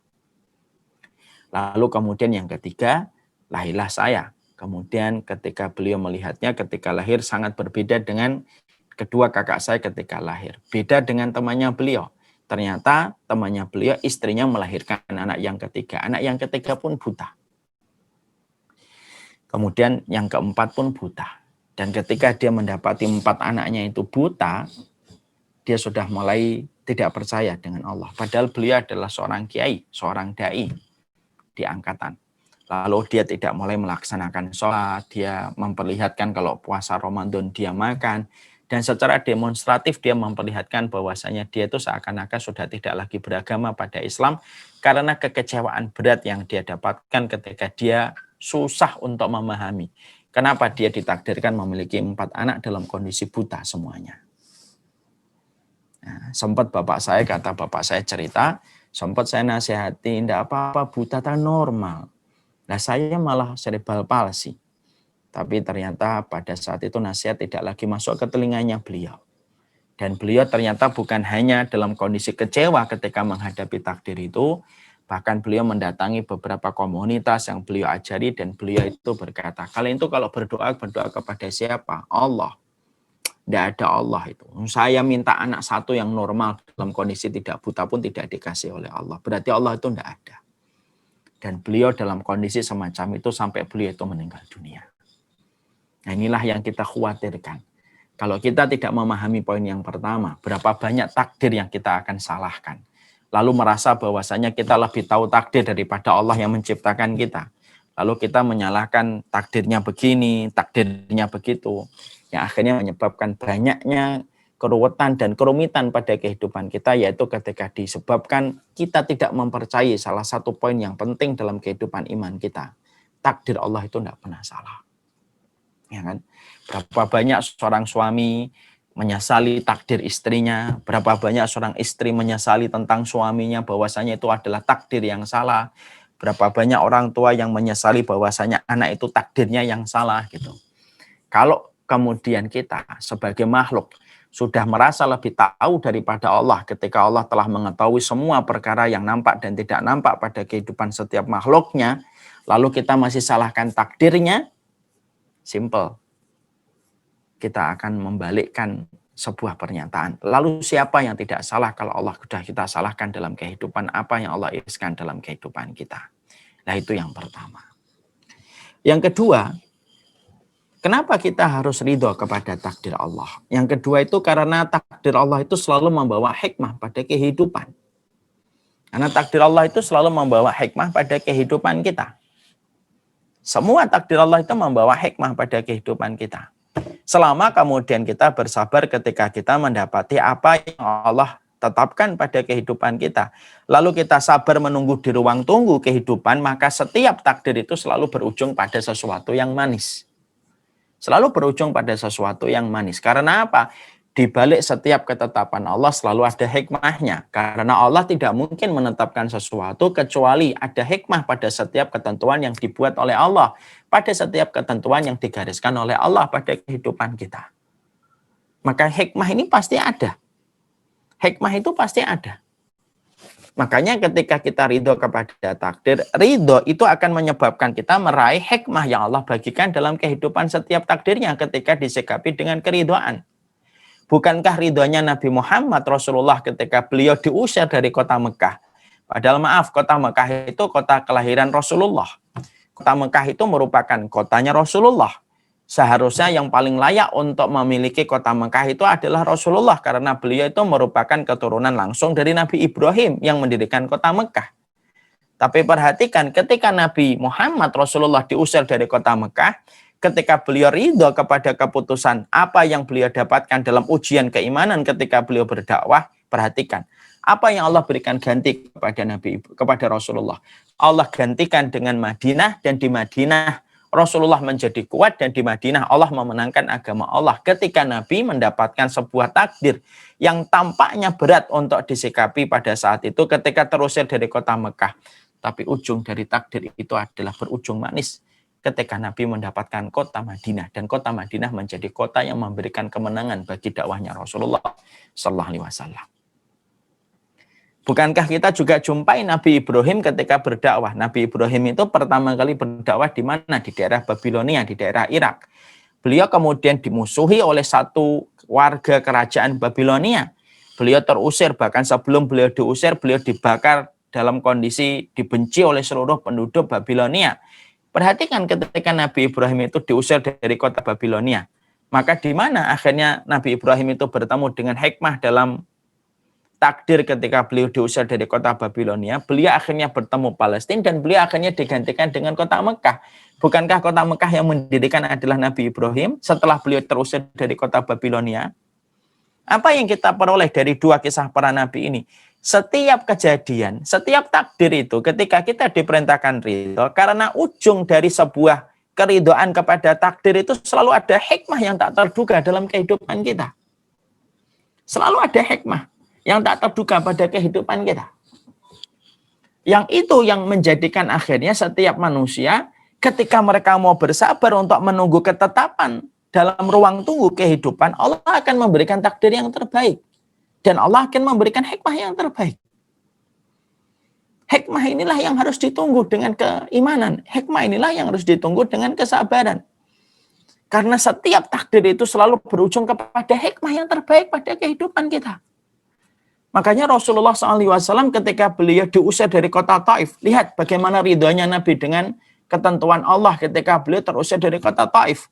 Lalu kemudian yang ketiga, lahirlah saya. Kemudian ketika beliau melihatnya ketika lahir sangat berbeda dengan kedua kakak saya ketika lahir. Beda dengan temannya beliau. Ternyata temannya beliau istrinya melahirkan anak yang ketiga. Anak yang ketiga pun buta. Kemudian yang keempat pun buta. Dan ketika dia mendapati 4 anaknya itu buta, dia sudah mulai tidak percaya dengan Allah. Padahal beliau adalah seorang kiai, seorang dai di angkatan. Lalu dia tidak mulai melaksanakan sholat, dia memperlihatkan kalau puasa Ramadan dia makan, Dan secara demonstratif dia memperlihatkan bahwasanya dia itu seakan-akan sudah tidak lagi beragama pada Islam karena kekecewaan berat yang dia dapatkan ketika dia susah untuk memahami kenapa dia ditakdirkan memiliki 4 anak dalam kondisi buta semuanya. Nah, sempat kata bapak saya cerita, sempat saya nasihati, tidak apa-apa, buta tak normal. Nah, saya malah cerebral palsy. Tapi ternyata pada saat itu nasihat tidak lagi masuk ke telinganya beliau. Dan beliau ternyata bukan hanya dalam kondisi kecewa ketika menghadapi takdir itu, bahkan beliau mendatangi beberapa komunitas yang beliau ajari dan beliau itu berkata, kalian itu kalau berdoa kepada siapa? Allah. Tidak ada Allah itu. Saya minta anak satu yang normal dalam kondisi tidak buta pun tidak dikasih oleh Allah. Berarti Allah itu tidak ada. Dan beliau dalam kondisi semacam itu sampai beliau itu meninggal dunia. Nah, inilah yang kita khawatirkan. Kalau kita tidak memahami poin yang pertama, berapa banyak takdir yang kita akan salahkan. Lalu merasa bahwasanya kita lebih tahu takdir daripada Allah yang menciptakan kita. Lalu kita menyalahkan takdirnya begini, takdirnya begitu. Yang akhirnya menyebabkan banyaknya keruwetan dan kerumitan pada kehidupan kita, yaitu ketika disebabkan kita tidak mempercayai salah satu poin yang penting dalam kehidupan iman kita. Takdir Allah itu tidak pernah salah. Ya kan? Berapa banyak seorang suami menyesali takdir istrinya, berapa banyak seorang istri menyesali tentang suaminya bahwasanya itu adalah takdir yang salah, berapa banyak orang tua yang menyesali bahwasanya anak itu takdirnya yang salah gitu. Kalau kemudian kita sebagai makhluk sudah merasa lebih tahu daripada Allah ketika Allah telah mengetahui semua perkara yang nampak dan tidak nampak pada kehidupan setiap makhluknya, lalu kita masih salahkan takdirnya, simple. Kita akan membalikkan sebuah pernyataan. Lalu siapa yang tidak salah kalau Allah sudah kita salahkan dalam kehidupan apa yang Allah iriskan dalam kehidupan kita? Nah, itu yang pertama. Yang kedua, kenapa kita harus ridho kepada takdir Allah? Yang kedua itu karena takdir Allah itu selalu membawa hikmah pada kehidupan. Karena takdir Allah itu selalu membawa hikmah pada kehidupan kita. Semua takdir Allah itu membawa hikmah pada kehidupan kita. Selama kemudian kita bersabar ketika kita mendapati apa yang Allah tetapkan pada kehidupan kita. Lalu kita sabar menunggu di ruang tunggu kehidupan, maka setiap takdir itu selalu berujung pada sesuatu yang manis. Selalu berujung pada sesuatu yang manis. Karena apa? Di balik setiap ketetapan Allah selalu ada hikmahnya. Karena Allah tidak mungkin menetapkan sesuatu kecuali ada hikmah pada setiap ketentuan yang dibuat oleh Allah. Pada setiap ketentuan yang digariskan oleh Allah pada kehidupan kita. Maka hikmah ini pasti ada. Hikmah itu pasti ada. Makanya ketika kita ridho kepada takdir, ridho itu akan menyebabkan kita meraih hikmah yang Allah bagikan dalam kehidupan setiap takdirnya ketika disikapi dengan keridhoan. Bukankah ridhonya Nabi Muhammad Rasulullah ketika beliau diusir dari kota Mekah? Padahal maaf, kota Mekah itu kota kelahiran Rasulullah. Kota Mekah itu merupakan kotanya Rasulullah. Seharusnya yang paling layak untuk memiliki kota Mekah itu adalah Rasulullah. Karena beliau itu merupakan keturunan langsung dari Nabi Ibrahim yang mendirikan kota Mekah. Tapi perhatikan ketika Nabi Muhammad Rasulullah diusir dari kota Mekah, ketika beliau ridho kepada keputusan apa yang beliau dapatkan dalam ujian keimanan ketika beliau berdakwah, perhatikan apa yang Allah berikan ganti kepada Rasulullah. Allah gantikan dengan Madinah, dan di Madinah Rasulullah menjadi kuat, dan di Madinah Allah memenangkan agama Allah ketika Nabi mendapatkan sebuah takdir yang tampaknya berat untuk disikapi pada saat itu ketika terusir dari kota Mekah. Tapi ujung dari takdir itu adalah berujung manis ketika Nabi mendapatkan kota Madinah, dan kota Madinah menjadi kota yang memberikan kemenangan bagi dakwahnya Rasulullah Sallallahu Alaihi Wasallam. Bukankah kita juga jumpai Nabi Ibrahim ketika berdakwah? Nabi Ibrahim itu pertama kali berdakwah di mana? Di daerah Babilonia, di daerah Irak. Beliau kemudian dimusuhi oleh satu warga kerajaan Babilonia. Beliau terusir, bahkan sebelum beliau diusir, beliau dibakar dalam kondisi dibenci oleh seluruh penduduk Babilonia. Perhatikan ketika Nabi Ibrahim itu diusir dari kota Babilonia. Maka di mana akhirnya Nabi Ibrahim itu bertemu dengan hikmah dalam takdir ketika beliau diusir dari kota Babilonia, beliau akhirnya bertemu Palestina dan beliau akhirnya digantikan dengan kota Mekah. Bukankah kota Mekah yang mendirikan adalah Nabi Ibrahim setelah beliau terusir dari kota Babilonia? Apa yang kita peroleh dari dua kisah para nabi ini? Setiap kejadian, setiap takdir itu ketika kita diperintahkan ridho, karena ujung dari sebuah keridhaan kepada takdir itu selalu ada hikmah yang tak terduga dalam kehidupan kita. Selalu ada hikmah yang tak terduga pada kehidupan kita. Yang itu yang menjadikan akhirnya setiap manusia ketika mereka mau bersabar untuk menunggu ketetapan dalam ruang tunggu kehidupan, Allah akan memberikan takdir yang terbaik. Dan Allah akan memberikan hikmah yang terbaik. Hikmah inilah yang harus ditunggu dengan keimanan. Hikmah inilah yang harus ditunggu dengan kesabaran. Karena setiap takdir itu selalu berujung kepada hikmah yang terbaik pada kehidupan kita. Makanya Rasulullah SAW ketika beliau diusir dari kota Taif, lihat bagaimana ridhonya Nabi dengan ketentuan Allah ketika beliau terusir dari kota Taif.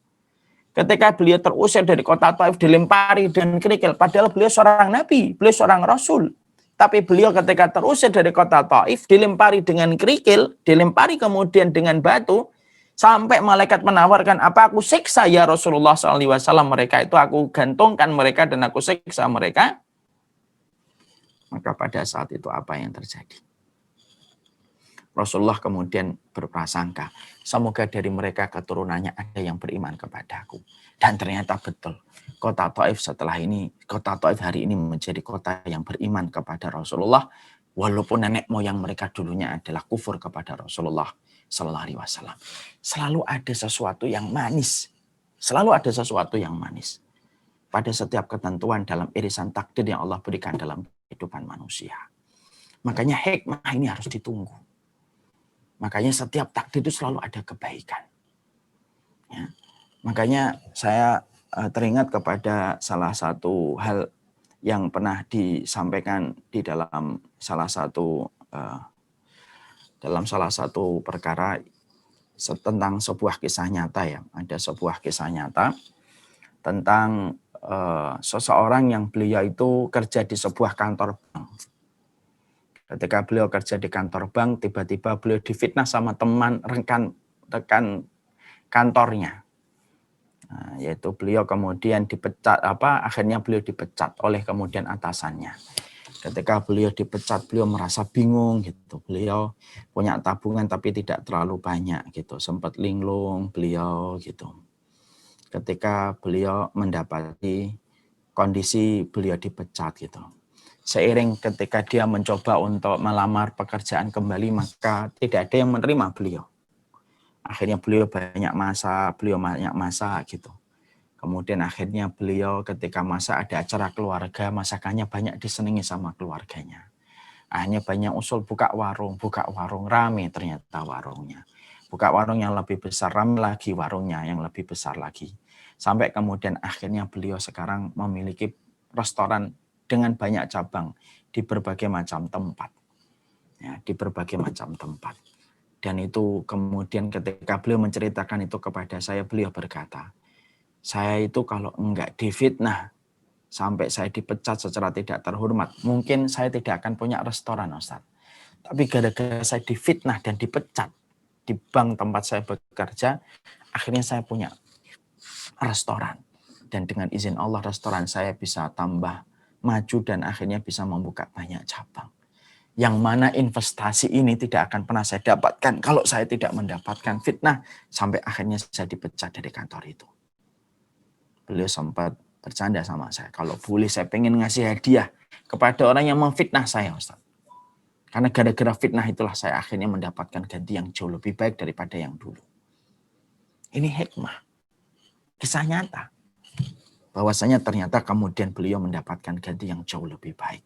Ketika beliau terusir dari kota Taif, dilempari dengan kerikil, padahal beliau seorang Nabi, beliau seorang Rasul. Tapi beliau ketika terusir dari kota Taif, dilempari dengan kerikil, dilempari kemudian dengan batu, sampai malaikat menawarkan, apa aku siksa ya Rasulullah SAW mereka itu, aku gantungkan mereka dan aku siksa mereka. Maka pada saat itu apa yang terjadi? Rasulullah kemudian berprasangka, semoga dari mereka keturunannya ada yang beriman kepadaku. Dan ternyata betul, kota Taif setelah ini, kota Taif hari ini menjadi kota yang beriman kepada Rasulullah, walaupun nenek moyang mereka dulunya adalah kufur kepada Rasulullah Sallallahu Alaihi Wasallam. Selalu ada sesuatu yang manis, selalu ada sesuatu yang manis pada setiap ketentuan dalam irisan takdir yang Allah berikan dalam kehidupan manusia. Makanya hikmah ini harus ditunggu. Makanya setiap takdir itu selalu ada kebaikan. Ya. Makanya saya teringat kepada salah satu hal yang pernah disampaikan di dalam salah satu perkara tentang sebuah kisah nyata ya. Ada sebuah kisah nyata tentang seseorang yang beliau itu kerja di sebuah kantor bank. Ketika beliau kerja di kantor bank, tiba-tiba beliau difitnah sama teman rekan kantornya. Nah, yaitu beliau kemudian dipecat, akhirnya beliau dipecat oleh kemudian atasannya. Ketika beliau dipecat, beliau merasa bingung gitu. Beliau punya tabungan tapi tidak terlalu banyak gitu. Sempat linglung beliau gitu. Ketika beliau mendapati kondisi beliau dipecat gitu. Seiring ketika dia mencoba untuk melamar pekerjaan kembali, maka tidak ada yang menerima beliau. Akhirnya beliau banyak masak gitu. Kemudian akhirnya beliau ketika masak ada acara keluarga, masakannya banyak disenangi sama keluarganya. Akhirnya banyak usul buka warung, rame ternyata warungnya. Buka warung yang lebih besar, rame lagi warungnya yang lebih besar lagi. Sampai kemudian akhirnya beliau sekarang memiliki restoran dengan banyak cabang di berbagai macam tempat. Ya, di berbagai macam tempat. Dan itu kemudian ketika beliau menceritakan itu kepada saya, beliau berkata, saya itu kalau enggak difitnah, sampai saya dipecat secara tidak terhormat, mungkin saya tidak akan punya restoran, Ustaz. Tapi gara-gara saya difitnah dan dipecat di bank tempat saya bekerja, akhirnya saya punya restoran. Dan dengan izin Allah, restoran saya bisa tambah maju dan akhirnya bisa membuka banyak cabang. Yang mana investasi ini tidak akan pernah saya dapatkan kalau saya tidak mendapatkan fitnah sampai akhirnya saya dipecat dari kantor itu. Beliau sempat bercanda sama saya, kalau boleh saya pengen ngasih hadiah kepada orang yang memfitnah saya, Ustaz. Karena gara-gara fitnah itulah saya akhirnya mendapatkan ganti yang jauh lebih baik daripada yang dulu. Ini hikmah, kisah nyata. Bahwasanya ternyata kemudian beliau mendapatkan ganti yang jauh lebih baik.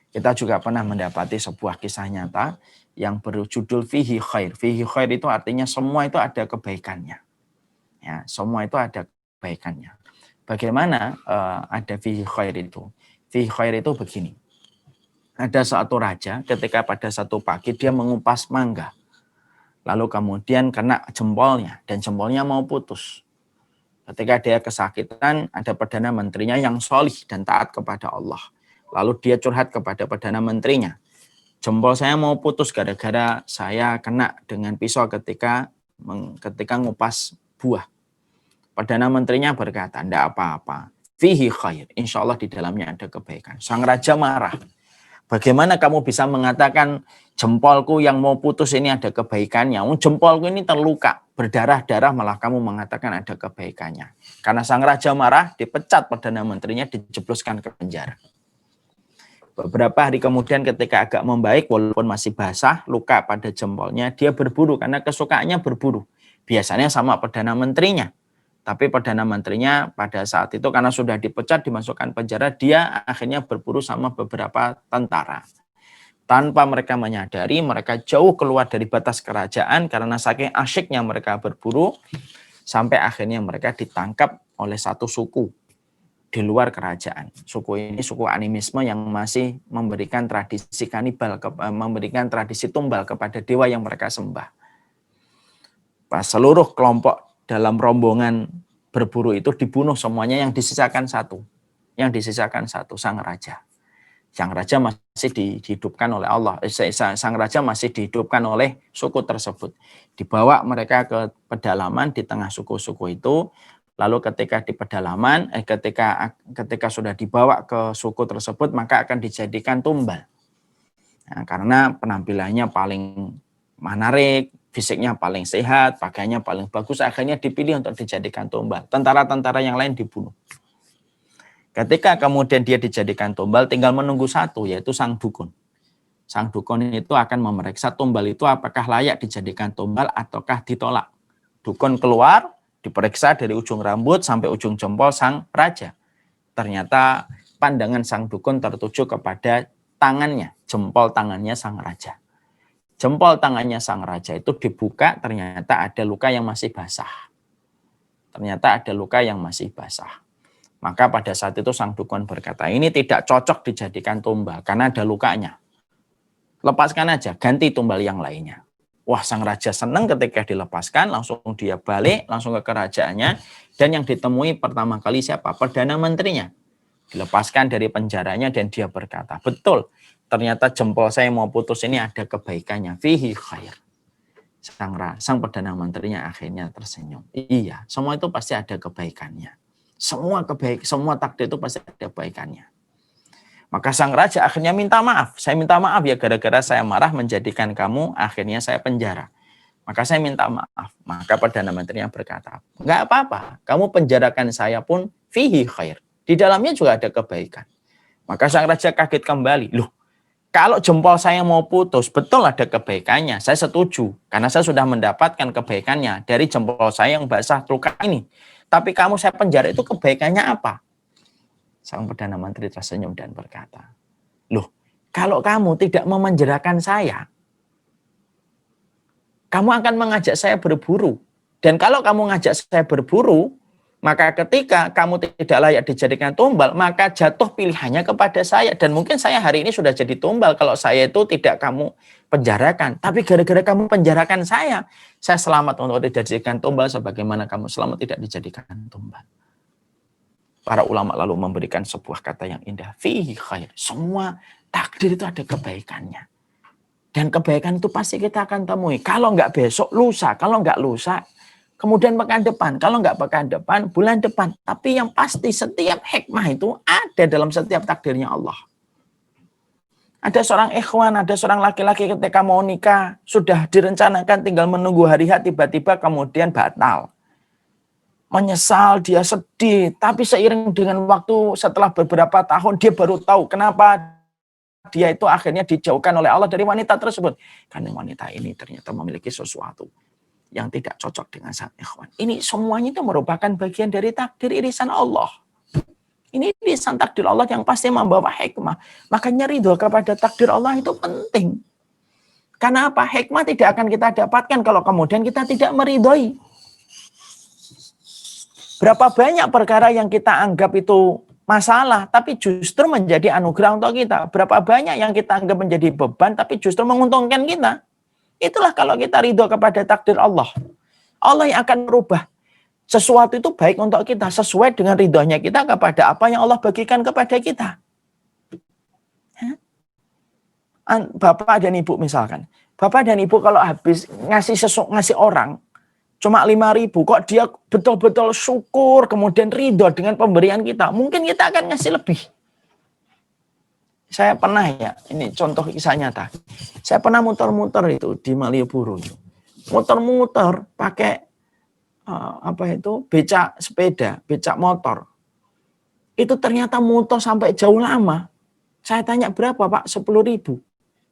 Kita juga pernah mendapati sebuah kisah nyata yang berjudul Fihi Khair. Fihi Khair itu artinya semua itu ada kebaikannya. Ya, semua itu ada kebaikannya. Bagaimana ada Fihi Khair itu? Fihi Khair itu begini. Ada satu raja ketika pada satu pagi dia mengupas mangga. Lalu kemudian kena jempolnya dan jempolnya mau putus. Ketika dia kesakitan, ada Perdana Menterinya yang solih dan taat kepada Allah. Lalu dia curhat kepada Perdana Menterinya. Jempol saya mau putus gara-gara saya kena dengan pisau ketika ngupas buah. Perdana Menterinya berkata, tidak apa-apa. Fihi khair. Insya Allah di dalamnya ada kebaikan. Sang raja marah. Bagaimana kamu bisa mengatakan jempolku yang mau putus ini ada kebaikannya? Jempolku ini terluka, berdarah-darah malah kamu mengatakan ada kebaikannya. Karena sang raja marah, dipecat Perdana Menterinya, dijebloskan ke penjara. Beberapa hari kemudian ketika agak membaik, walaupun masih basah, luka pada jempolnya, dia berburu karena kesukaannya berburu. Biasanya sama Perdana Menterinya. Tapi Perdana Menterinya pada saat itu karena sudah dipecat, dimasukkan penjara, dia akhirnya berburu sama beberapa tentara. Tanpa mereka menyadari, mereka jauh keluar dari batas kerajaan karena saking asyiknya mereka berburu, sampai akhirnya mereka ditangkap oleh satu suku di luar kerajaan. Suku ini suku animisme yang masih memberikan tradisi kanibal, memberikan tradisi tumbal kepada dewa yang mereka sembah. Pas seluruh kelompok dalam rombongan berburu itu dibunuh semuanya, yang disisakan satu. Yang disisakan satu, sang raja. Sang raja masih dihidupkan oleh Allah. Sang raja masih dihidupkan oleh suku tersebut. Dibawa mereka ke pedalaman di tengah suku-suku itu. Lalu ketika di pedalaman, ketika sudah dibawa ke suku tersebut, maka akan dijadikan tumbal. Nah, karena penampilannya paling menarik, fisiknya paling sehat, pakaiannya paling bagus, akhirnya dipilih untuk dijadikan tumbal. Tentara-tentara yang lain dibunuh. Ketika kemudian dia dijadikan tumbal, tinggal menunggu satu, yaitu sang dukun. Sang dukun itu akan memeriksa tumbal itu apakah layak dijadikan tumbal ataukah ditolak. Dukun keluar, diperiksa dari ujung rambut sampai ujung jempol sang raja. Ternyata pandangan sang dukun tertuju kepada tangannya, jempol tangannya sang raja. Jempol tangannya sang raja itu dibuka, ternyata ada luka yang masih basah. Ternyata ada luka yang masih basah. Maka pada saat itu sang dukun berkata, ini tidak cocok dijadikan tumbal karena ada lukanya. Lepaskan aja, ganti tumbal yang lainnya. Wah, sang raja senang ketika dilepaskan, langsung dia balik, langsung ke kerajaannya. Dan yang ditemui pertama kali siapa? Perdana Menterinya. Dilepaskan dari penjaranya dan dia berkata, betul. Ternyata jempol saya mau putus ini ada kebaikannya. Fihi khair. Sang Perdana Menterinya akhirnya tersenyum. Iya, semua itu pasti ada kebaikannya. Semua takdir itu pasti ada kebaikannya. Maka sang raja akhirnya minta maaf. Saya minta maaf ya gara-gara saya marah menjadikan kamu, akhirnya saya penjara. Maka saya minta maaf. Maka Perdana Menterinya berkata, enggak apa-apa. Kamu penjarakan saya pun fihi khair. Di dalamnya juga ada kebaikan. Maka sang raja kaget kembali. Loh, kalau jempol saya mau putus, betul ada kebaikannya. Saya setuju. Karena saya sudah mendapatkan kebaikannya dari jempol saya yang basah luka ini. Tapi kamu saya penjara itu kebaikannya apa? Sang Perdana Menteri tersenyum dan berkata, loh, kalau kamu tidak memenjarakan saya, kamu akan mengajak saya berburu. Dan kalau kamu ngajak saya berburu, maka ketika kamu tidak layak dijadikan tumbal, maka jatuh pilihannya kepada saya. Dan mungkin saya hari ini sudah jadi tumbal kalau saya itu tidak kamu penjarakan. Tapi gara-gara kamu penjarakan saya selamat untuk dijadikan tumbal sebagaimana kamu selamat tidak dijadikan tumbal. Para ulama lalu memberikan sebuah kata yang indah. Fihi khair. Semua takdir itu ada kebaikannya. Dan kebaikan itu pasti kita akan temui. Kalau nggak besok, lusa. Kalau nggak lusa, kemudian pekan depan. Kalau nggak pekan depan, bulan depan. Tapi yang pasti setiap hikmah itu ada dalam setiap takdirnya Allah. Ada seorang ikhwan, ada seorang laki-laki ketika mau nikah, sudah direncanakan tinggal menunggu hari H, tiba-tiba kemudian batal. Menyesal, dia sedih. Tapi seiring dengan waktu setelah beberapa tahun, dia baru tahu kenapa dia itu akhirnya dijauhkan oleh Allah dari wanita tersebut. Karena wanita ini ternyata memiliki sesuatu yang tidak cocok dengan sang ikhwan. Ini semuanya itu merupakan bagian dari takdir irisan Allah. Ini irisan takdir Allah yang pasti membawa hikmah. Makanya ridho kepada takdir Allah itu penting. Karena apa? Hikmah tidak akan kita dapatkan kalau kemudian kita tidak meridhoi. Berapa banyak perkara yang kita anggap itu masalah, tapi justru menjadi anugerah untuk kita. Berapa banyak yang kita anggap menjadi beban, tapi justru menguntungkan kita. Itulah kalau kita ridho kepada takdir Allah. Allah yang akan merubah sesuatu itu baik untuk kita, sesuai dengan ridhonya kita kepada apa yang Allah bagikan kepada kita. Bapak dan ibu misalkan. Bapak dan ibu kalau habis ngasih orang cuma 5.000, kok dia betul-betul syukur, kemudian ridho dengan pemberian kita, mungkin kita akan ngasih lebih. Saya pernah ya, ini contoh kisah nyata. Saya pernah muter-muter itu di Malioboro. Muter-muter pakai becak sepeda, becak motor. Itu ternyata muter sampai jauh lama. Saya tanya berapa Pak? 10.000.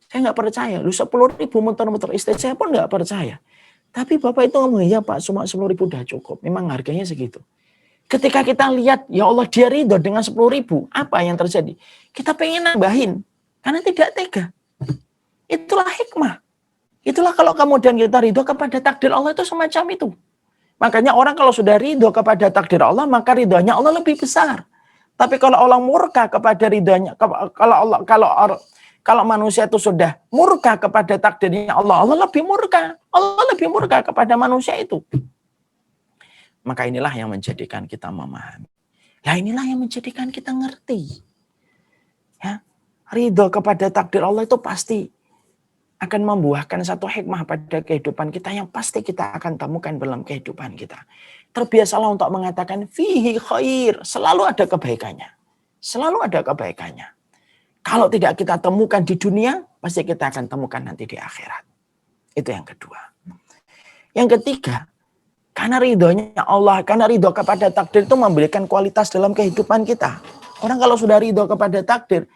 Saya nggak percaya. Lu 10.000 muter-muter, istri saya pun nggak percaya. Tapi Bapak itu ngomong, ya Pak, cuma 10.000 udah cukup. Memang harganya segitu. Ketika kita lihat, ya Allah dia ridho dengan 10.000, apa yang terjadi? Kita pengen nambahin, karena tidak tega. Itulah hikmah. Itulah kalau kemudian kita ridho kepada takdir Allah itu semacam itu. Makanya orang kalau sudah ridho kepada takdir Allah, maka ridhonya Allah lebih besar. Tapi kalau Allah murka kepada ridhonya, kalau manusia itu sudah murka kepada takdirnya Allah, Allah lebih murka. Allah lebih murka kepada manusia itu. Maka inilah yang menjadikan kita memahami. Nah inilah yang menjadikan kita ngerti. Ya, ridho kepada takdir Allah itu pasti akan membuahkan satu hikmah pada kehidupan kita yang pasti kita akan temukan dalam kehidupan kita. Terbiasalah untuk mengatakan fihi khair, selalu ada kebaikannya. Selalu ada kebaikannya. Kalau tidak kita temukan di dunia, pasti kita akan temukan nanti di akhirat. Itu yang kedua. Yang ketiga, karena ridhonya Allah, karena ridho kepada takdir itu memberikan kualitas dalam kehidupan kita. Orang kalau sudah ridho kepada takdir,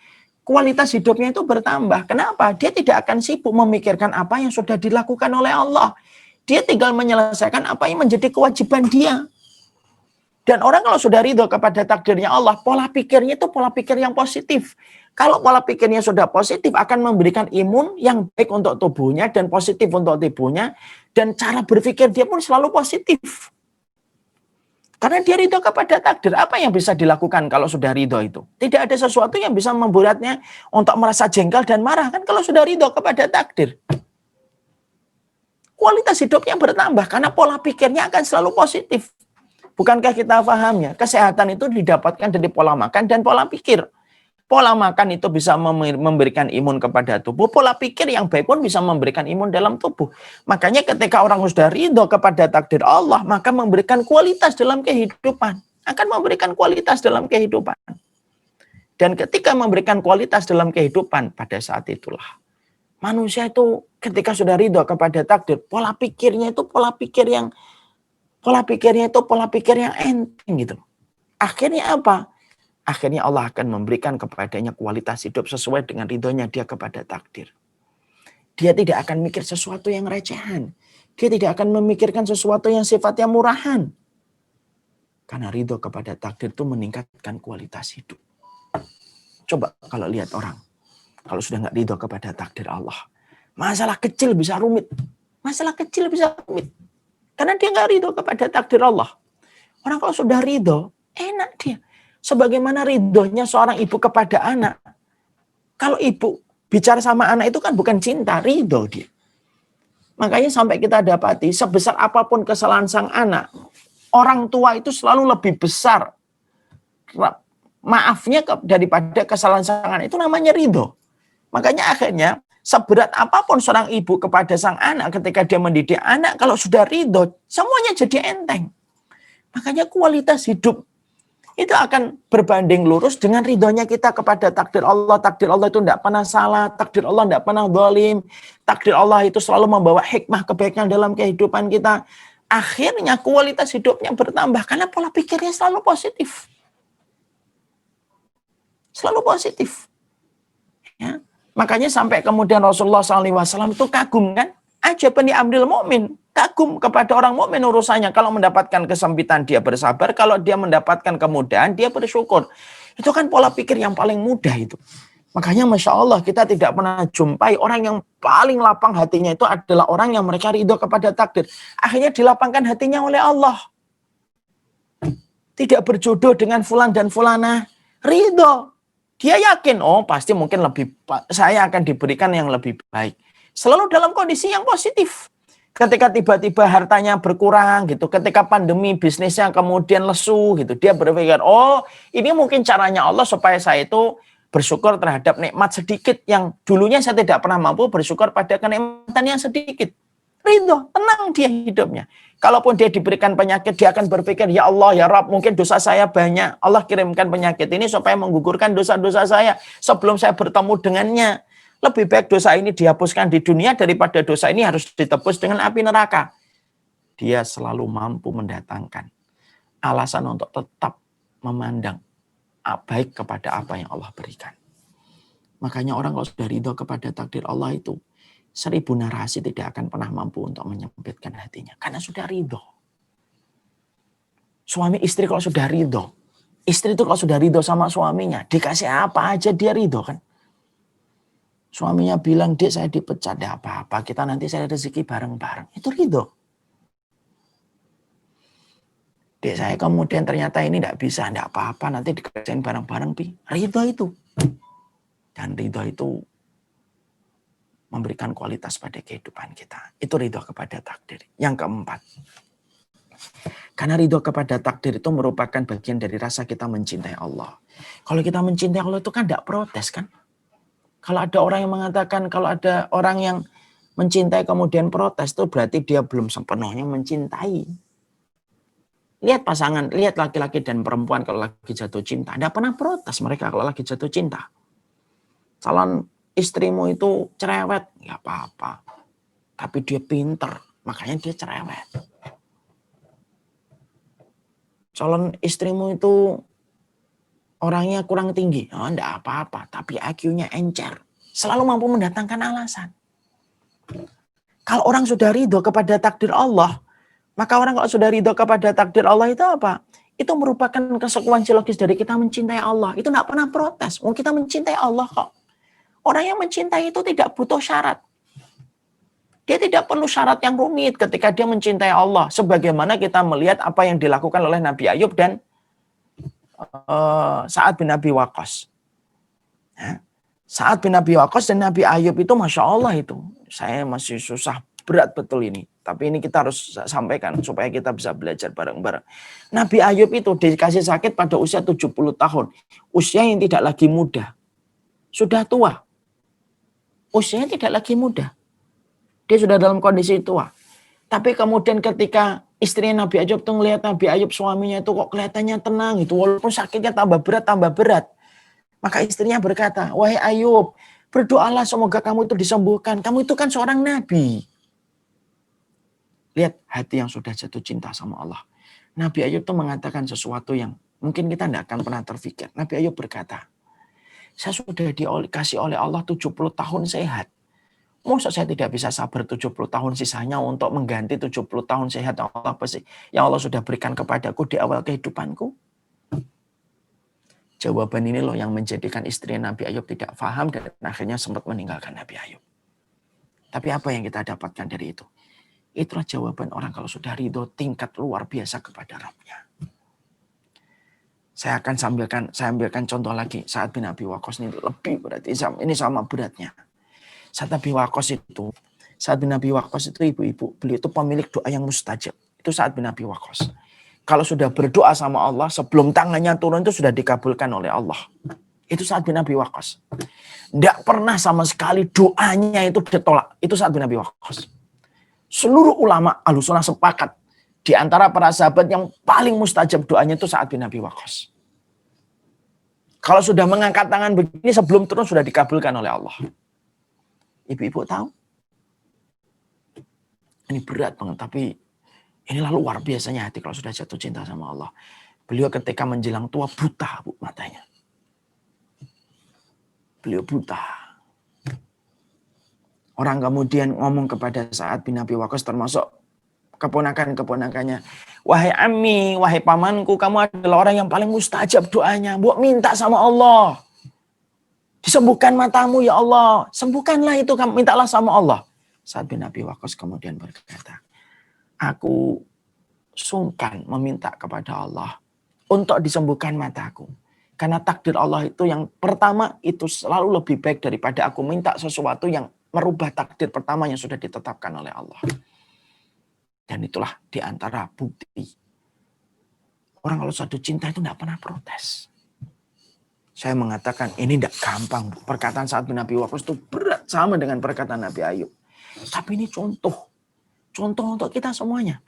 kualitas hidupnya itu bertambah. Kenapa? Dia tidak akan sibuk memikirkan apa yang sudah dilakukan oleh Allah. Dia tinggal menyelesaikan apa yang menjadi kewajiban dia. Dan orang kalau sudah ridho kepada takdirnya Allah, pola pikirnya itu pola pikir yang positif. Kalau pola pikirnya sudah positif, akan memberikan imun yang baik untuk tubuhnya dan positif untuk tubuhnya. Dan cara berpikir dia pun selalu positif. Karena dia ridho kepada takdir. Apa yang bisa dilakukan kalau sudah ridho itu? Tidak ada sesuatu yang bisa membuatnya untuk merasa jengkel dan marah. Kan kalau sudah ridho kepada takdir. Kualitas hidupnya bertambah karena pola pikirnya akan selalu positif. Bukankah kita pahamnya? Kesehatan itu didapatkan dari pola makan dan pola pikir. Pola makan itu bisa memberikan imun kepada tubuh. Pola pikir yang baik pun bisa memberikan imun dalam tubuh. Makanya ketika orang sudah ridho kepada takdir Allah, maka memberikan kualitas dalam kehidupan. Akan memberikan kualitas dalam kehidupan. Dan ketika memberikan kualitas dalam kehidupan, pada saat itulah manusia itu ketika sudah ridho kepada takdir, pola pikirnya itu pola pikir yang enteng gitu. Akhirnya apa? Akhirnya Allah akan memberikan kepadanya kualitas hidup sesuai dengan ridhonya dia kepada takdir. Dia tidak akan mikir sesuatu yang recehan. Dia tidak akan memikirkan sesuatu yang sifatnya murahan. Karena ridho kepada takdir itu meningkatkan kualitas hidup. Coba kalau lihat orang, kalau sudah nggak ridho kepada takdir Allah, masalah kecil bisa rumit. Masalah kecil bisa rumit. Karena dia nggak ridho kepada takdir Allah. Orang kalau sudah ridho, enak dia. Sebagaimana ridhonya seorang ibu kepada anak. Kalau ibu bicara sama anak itu kan bukan cinta, ridho dia. Makanya sampai kita dapati, sebesar apapun kesalahan sang anak, orang tua itu selalu lebih besar maafnya daripada kesalahan sang anak. Itu namanya ridho. Makanya akhirnya, seberat apapun seorang ibu kepada sang anak ketika dia mendidik anak, kalau sudah ridho, semuanya jadi enteng. Makanya kualitas hidup itu akan berbanding lurus dengan ridhonya kita kepada takdir Allah. Takdir Allah itu tidak pernah salah, takdir Allah tidak pernah zalim, takdir Allah itu selalu membawa hikmah kebaikan dalam kehidupan kita. Akhirnya kualitas hidupnya bertambah karena pola pikirnya selalu positif. Selalu positif. Ya. Makanya sampai kemudian Rasulullah SAW itu kagum kan? Ajaban li amril mu'min. Kagum kepada orang mukmin urusannya. Kalau mendapatkan kesempitan dia bersabar, kalau dia mendapatkan kemudahan dia bersyukur. Itu kan pola pikir yang paling mudah itu. Makanya Masya Allah kita tidak pernah jumpai orang yang paling lapang hatinya itu adalah orang yang mereka ridho kepada takdir. Akhirnya dilapangkan hatinya oleh Allah. Tidak berjodoh dengan fulan dan fulana. Ridho. Dia yakin, oh pasti mungkin saya akan diberikan yang lebih baik. Selalu dalam kondisi yang positif. Ketika tiba-tiba hartanya berkurang gitu, ketika pandemi bisnisnya kemudian lesu gitu, dia berpikir, oh ini mungkin caranya Allah supaya saya itu bersyukur terhadap nikmat sedikit yang dulunya saya tidak pernah mampu, bersyukur pada kenikmatan yang sedikit. Ridho, tenang dia hidupnya. Kalaupun dia diberikan penyakit, dia akan berpikir, ya Allah, ya Rabb, mungkin dosa saya banyak. Allah kirimkan penyakit ini supaya menggugurkan dosa-dosa saya sebelum saya bertemu dengannya. Lebih baik dosa ini dihapuskan di dunia daripada dosa ini harus ditebus dengan api neraka. Dia selalu mampu mendatangkan alasan untuk tetap memandang baik kepada apa yang Allah berikan. Makanya orang kalau sudah ridho kepada takdir Allah itu, 1000 narasi tidak akan pernah mampu untuk menyempitkan hatinya. Karena sudah ridho. Suami istri kalau sudah ridho. Istri itu kalau sudah ridho sama suaminya, dikasih apa aja dia ridho kan. Suaminya bilang, Dek saya dipecat, tidak apa-apa. Kita nanti saya rezeki bareng-bareng. Itu ridho. Dek saya kemudian ternyata ini tidak bisa, tidak apa-apa. Nanti dikerjain bareng-bareng. Ridho itu. Dan ridho itu memberikan kualitas pada kehidupan kita. Itu ridho kepada takdir. Yang keempat. Karena ridho kepada takdir itu merupakan bagian dari rasa kita mencintai Allah. Kalau kita mencintai Allah itu kan tidak protes kan. Kalau ada orang yang mengatakan, kalau ada orang yang mencintai kemudian protes, itu berarti dia belum sepenuhnya mencintai. Lihat pasangan, lihat laki-laki dan perempuan kalau lagi jatuh cinta. Tidak pernah protes mereka kalau lagi jatuh cinta. Calon istrimu itu cerewet, nggak apa-apa. Tapi dia pinter, makanya dia cerewet. Calon istrimu itu orangnya kurang tinggi, enggak apa-apa. Tapi IQ-nya encer. Selalu mampu mendatangkan alasan. Kalau orang sudah ridho kepada takdir Allah, maka orang kalau sudah ridho kepada takdir Allah itu apa? Itu merupakan konsekuensi logis dari kita mencintai Allah. Itu enggak pernah protes. Oh, kita mencintai Allah kok. Orang yang mencintai itu tidak butuh syarat. Dia tidak perlu syarat yang rumit ketika dia mencintai Allah. Sebagaimana kita melihat apa yang dilakukan oleh Nabi Ayub dan Sa'ad bin Abi Waqqas. Ya. Sa'ad bin Abi Waqqas dan Nabi Ayub itu Masya Allah itu. Saya masih susah, berat betul ini. Tapi ini kita harus sampaikan supaya kita bisa belajar bareng-bareng. Nabi Ayub itu dikasih sakit pada usia 70 tahun. Usia yang tidak lagi muda. Sudah tua. Usianya tidak lagi muda. Dia sudah dalam kondisi tua. Tapi kemudian ketika istrinya Nabi Ayub tuh ngelihat Nabi Ayub suaminya itu kok kelihatannya tenang itu. Walaupun sakitnya tambah berat. Maka istrinya berkata, wahai Ayub, berdoalah semoga kamu itu disembuhkan. Kamu itu kan seorang Nabi. Lihat hati yang sudah jatuh cinta sama Allah. Nabi Ayub tuh mengatakan sesuatu yang mungkin kita tidak akan pernah terfikir. Nabi Ayub berkata, saya sudah dikasih oleh Allah 70 tahun sehat. Masa saya tidak bisa sabar 70 tahun sisanya untuk mengganti 70 tahun sehat yang Allah sudah berikan kepadaku di awal kehidupanku? Jawaban ini loh yang menjadikan istri Nabi Ayub tidak paham dan akhirnya sempat meninggalkan Nabi Ayub. Tapi apa yang kita dapatkan dari itu? Itulah jawaban orang kalau sudah ridho tingkat luar biasa kepada Rabb-Nya. Saya ambilkan contoh lagi. Sa'ad bin Abi Waqqas ini lebih berarti ini sama beratnya. Sa'ad bin Abi Waqqas itu ibu-ibu, beliau itu pemilik doa yang mustajab. Itu Sa'ad bin Abi Waqqas. Kalau sudah berdoa sama Allah, sebelum tangannya turun itu sudah dikabulkan oleh Allah. Itu Sa'ad bin Abi Waqqas. Tidak pernah sama sekali doanya itu ditolak. Itu Sa'ad bin Abi Waqqas. Seluruh ulama Ahlussunnah sepakat. Di antara para sahabat yang paling mustajab doanya itu Sa'ad bin Abi Waqqas. Kalau sudah mengangkat tangan begini sebelum turun sudah dikabulkan oleh Allah. Ibu-ibu tahu? Ini berat banget, tapi inilah luar biasanya hati kalau sudah jatuh cinta sama Allah. Beliau ketika menjelang tua buta matanya. Beliau buta. Orang kemudian ngomong kepada Sa'ad bin Abi Waqqas termasuk keponakan-keponakannya. Wahai Ammi, wahai pamanku, kamu adalah orang yang paling mustajab doanya. Buat minta sama Allah. Disembuhkan matamu ya Allah. Sembuhkanlah itu, kamu mintalah sama Allah. Sa'ad bin Abi Waqqas kemudian berkata, aku sungkan meminta kepada Allah untuk disembuhkan mataku. Karena takdir Allah itu yang pertama itu selalu lebih baik daripada aku minta sesuatu yang merubah takdir pertama yang sudah ditetapkan oleh Allah. Dan itulah diantara bukti. Orang kalau suatu cinta itu tidak pernah protes. Saya mengatakan ini tidak gampang. Perkataan Sa'ad bin Abi Waqqas itu berat sama dengan perkataan Nabi Ayub. Tapi ini contoh untuk kita semuanya.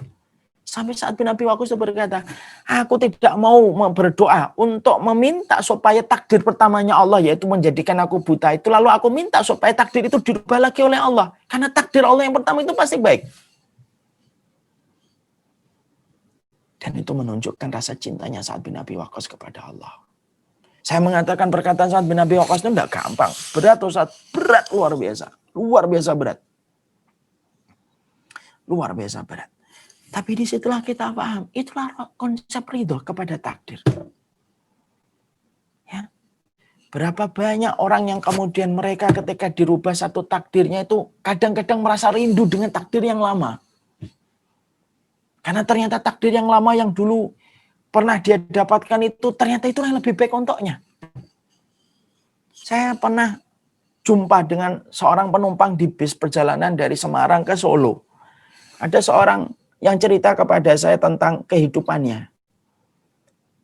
Sampai Sa'ad bin Abi Waqqas itu berkata, aku tidak mau berdoa untuk meminta supaya takdir pertamanya Allah yaitu menjadikan aku buta itu. Lalu aku minta supaya takdir itu dirubah lagi oleh Allah. Karena takdir Allah yang pertama itu pasti baik. Dan itu menunjukkan rasa cintanya Sa'ad bin Abi Waqqas kepada Allah. Saya mengatakan perkataan Sa'ad bin Abi Waqqas itu tidak gampang. Berat Ustaz, berat luar biasa. Luar biasa berat. Luar biasa berat. Tapi disitulah kita paham. Itulah konsep ridho kepada takdir. Ya. Berapa banyak orang yang kemudian mereka ketika dirubah satu takdirnya itu kadang-kadang merasa rindu dengan takdir yang lama. Karena ternyata takdir yang lama yang dulu pernah dia dapatkan itu ternyata itu yang lebih baik untuknya. Saya pernah jumpa dengan seorang penumpang di bis perjalanan dari Semarang ke Solo. Ada seorang yang cerita kepada saya tentang kehidupannya.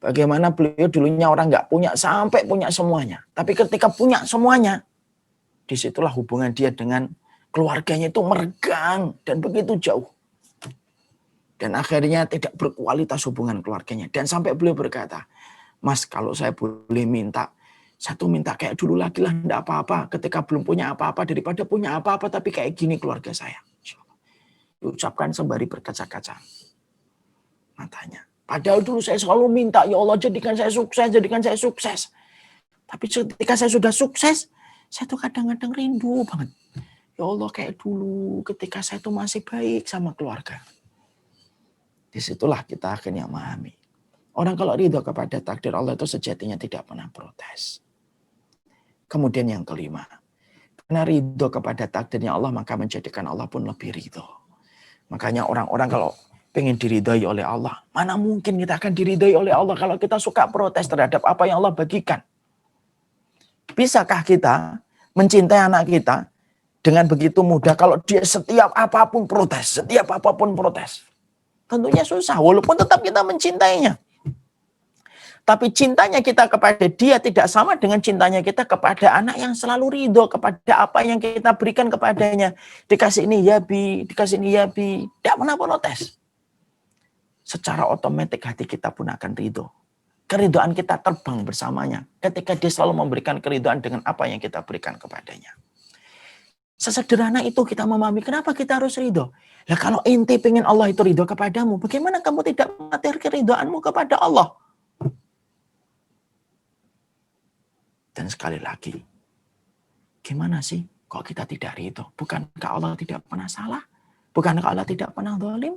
Bagaimana beliau dulunya orang nggak punya sampai punya semuanya. Tapi ketika punya semuanya, disitulah hubungan dia dengan keluarganya itu meregang dan begitu jauh. Dan akhirnya tidak berkualitas hubungan keluarganya. Dan sampai beliau berkata, Mas kalau saya boleh minta, satu minta kayak dulu lagi lah, enggak apa-apa. Ketika belum punya apa-apa, daripada punya apa-apa, tapi kayak gini keluarga saya. Diucapkan sembari berkaca-kaca matanya. Padahal dulu saya selalu minta, ya Allah jadikan saya sukses, jadikan saya sukses. Tapi ketika saya sudah sukses, saya tuh kadang-kadang rindu banget. Ya Allah kayak dulu ketika saya tuh masih baik sama keluarga. Disitulah kita akhirnya memahami. Orang kalau ridho kepada takdir Allah itu sejatinya tidak pernah protes. Kemudian yang kelima, karena ridho kepada takdirnya Allah maka menjadikan Allah pun lebih ridho. Makanya orang-orang kalau pengen diridhoi oleh Allah, mana mungkin kita akan diridhoi oleh Allah kalau kita suka protes terhadap apa yang Allah bagikan. Bisakah kita mencintai anak kita dengan begitu mudah kalau dia setiap apapun protes, Tentunya susah, walaupun tetap kita mencintainya. Tapi cintanya kita kepada dia tidak sama dengan cintanya kita kepada anak yang selalu ridho kepada apa yang kita berikan kepadanya. Dikasih ini ya bi, dikasih ini ya bi. Tidak pernah protes. Secara otomatis hati kita pun akan ridho. Keridhoan kita terbang bersamanya ketika dia selalu memberikan keridhoan dengan apa yang kita berikan kepadanya. Sesederhana itu kita memahami kenapa kita harus ridho. Lah kalau ente pengen Allah itu ridho kepadamu, bagaimana kamu tidak mengatir keridhoanmu kepada Allah? Dan sekali lagi, gimana sih kok kita tidak ridho? Bukankah Allah tidak pernah salah? Bukankah Allah tidak pernah zalim?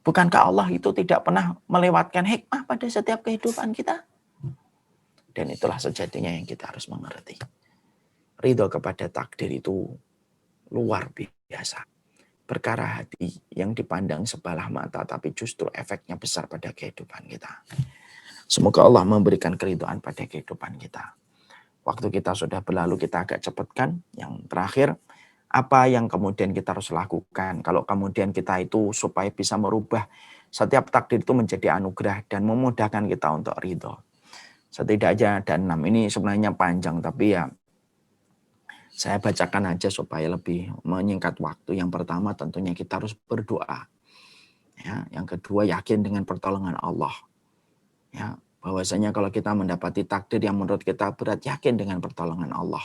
Bukankah Allah itu tidak pernah melewatkan hikmah pada setiap kehidupan kita? Dan itulah sejatinya yang kita harus mengerti. Ridho kepada takdir itu luar biasa. Perkara hati yang dipandang sebelah mata, tapi justru efeknya besar pada kehidupan kita. Semoga Allah memberikan keridhaan pada kehidupan kita. Waktu kita sudah berlalu, kita agak cepatkan. Yang terakhir, apa yang kemudian kita harus lakukan? Kalau kemudian kita itu supaya bisa merubah setiap takdir itu menjadi anugerah dan memudahkan kita untuk ridho. Setidaknya ada 6. Ini sebenarnya panjang, tapi ya saya bacakan aja supaya lebih menyingkat waktu. Yang pertama tentunya kita harus berdoa. Ya, yang kedua yakin dengan pertolongan Allah. Ya, bahwasanya kalau kita mendapati takdir yang menurut kita berat, yakin dengan pertolongan Allah.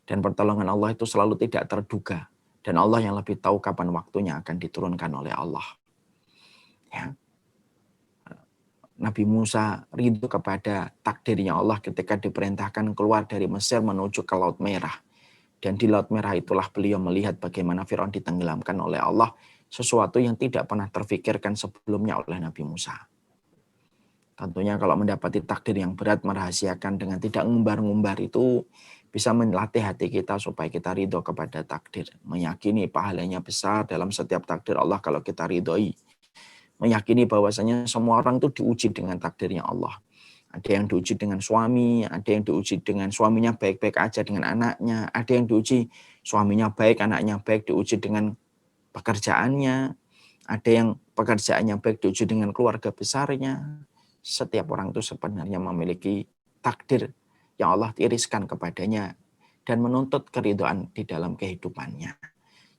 Dan pertolongan Allah itu selalu tidak terduga. Dan Allah yang lebih tahu kapan waktunya akan diturunkan oleh Allah. Ya. Nabi Musa ridho kepada takdirnya Allah ketika diperintahkan keluar dari Mesir menuju ke Laut Merah. Dan di Laut Merah itulah beliau melihat bagaimana Firaun ditenggelamkan oleh Allah. Sesuatu yang tidak pernah terfikirkan sebelumnya oleh Nabi Musa. Tentunya kalau mendapati takdir yang berat, merahasiakan dengan tidak ngumbar-ngumbar itu bisa melatih hati kita supaya kita ridho kepada takdir. Meyakini pahalanya besar dalam setiap takdir Allah kalau kita ridhoi. Meyakini bahwasanya semua orang itu diuji dengan takdirnya Allah. Ada yang diuji dengan suami, ada yang diuji dengan suaminya baik-baik aja dengan anaknya, ada yang diuji suaminya baik, anaknya baik, diuji dengan pekerjaannya, ada yang pekerjaannya baik, diuji dengan keluarga besarnya. Setiap orang itu sebenarnya memiliki takdir yang Allah iriskan kepadanya dan menuntut keridhaan di dalam kehidupannya.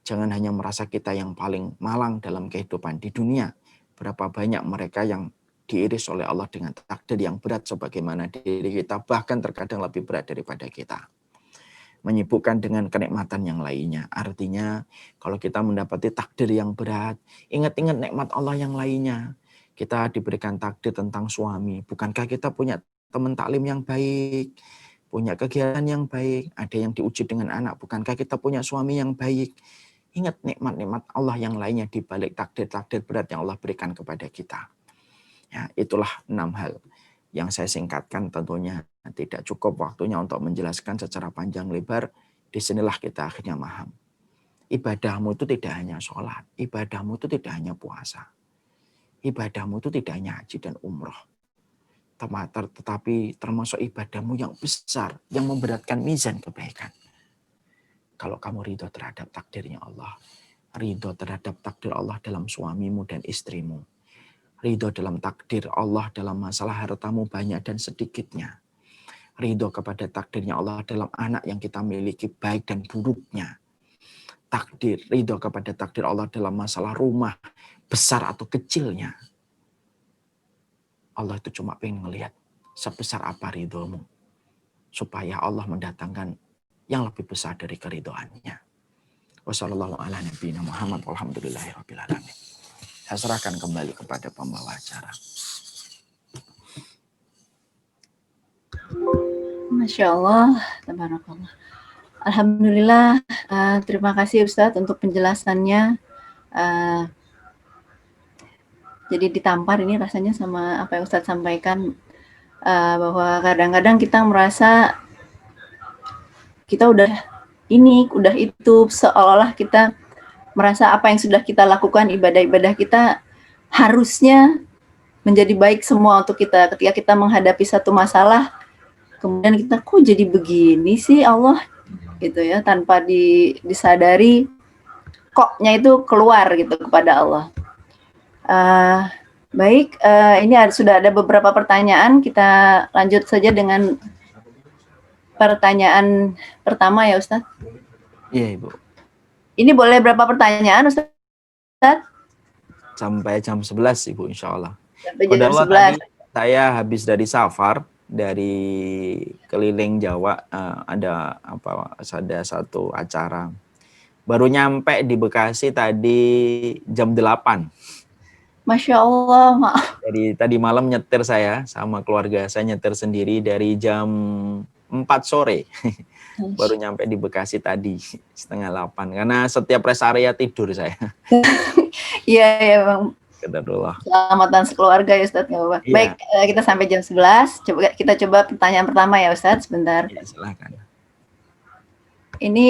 Jangan hanya merasa kita yang paling malang dalam kehidupan di dunia. Berapa banyak mereka yang diiris oleh Allah dengan takdir yang berat sebagaimana diri kita, bahkan terkadang lebih berat daripada kita. Menyibukkan dengan kenikmatan yang lainnya. Artinya kalau kita mendapati takdir yang berat, ingat-ingat nikmat Allah yang lainnya. Kita diberikan takdir tentang suami. Bukankah kita punya teman taklim yang baik, punya kegiatan yang baik, ada yang diuji dengan anak. Bukankah kita punya suami yang baik? Ingat nikmat-nikmat Allah yang lainnya di balik takdir-takdir berat yang Allah berikan kepada kita. Ya, itulah 6 hal yang saya singkatkan, tentunya tidak cukup waktunya untuk menjelaskan secara panjang lebar. Disinilah kita akhirnya paham. Ibadahmu itu tidak hanya sholat, ibadahmu itu tidak hanya puasa, ibadahmu itu tidak hanya haji dan umroh, tetapi termasuk ibadahmu yang besar, yang memberatkan mizan kebaikan. Kalau kamu ridho terhadap takdirnya Allah, ridho terhadap takdir Allah dalam suamimu dan istrimu, ridho dalam takdir Allah dalam masalah hartamu banyak dan sedikitnya, ridho kepada takdirnya Allah dalam anak yang kita miliki baik dan buruknya, takdir, ridho kepada takdir Allah dalam masalah rumah besar atau kecilnya. Allah itu cuma pengen ngelihat sebesar apa ridhomu, supaya Allah mendatangkan yang lebih besar dari keridhoannya. Wassalamualaikum warahmatullahi wabarakatuh. Walhamdulillahirabbil alamin. Saya serahkan kembali kepada pembawa acara. Masya Allah, tabarakallah. Alhamdulillah, terima kasih Ustadz untuk penjelasannya. Jadi ditampar ini rasanya sama apa yang Ustadz sampaikan, bahwa kadang-kadang kita merasa kita udah itu, seolah-olah kita merasa apa yang sudah kita lakukan, ibadah-ibadah kita harusnya menjadi baik semua untuk kita. Ketika kita menghadapi satu masalah, kemudian kita kok jadi begini sih Allah, gitu ya, tanpa disadari koknya itu keluar gitu kepada Allah. Baik, ini sudah ada beberapa pertanyaan, kita lanjut saja dengan pertanyaan pertama ya Ustadz. Iya Ibu. Ini boleh berapa pertanyaan Ustadz? Sampai jam 11 Ibu insya Allah. Sampai jam 11. Saya habis dari safar, dari keliling Jawa, ada satu acara. Baru nyampe di Bekasi tadi jam 8. Masya Allah, maaf. Jadi tadi malam nyetir saya sama keluarga, saya nyetir sendiri dari jam 4 sore. Baru nyampe di Bekasi tadi setengah 8. Karena setiap rest area tidur saya. Iya, ya Bang. Qadarullah. Selamatan sekeluarga ya Ustadz, nggak apa-apa. Iya. Baik, kita sampai jam 11. Kita coba pertanyaan pertama ya Ustadz, sebentar. Ya, silakan. Ini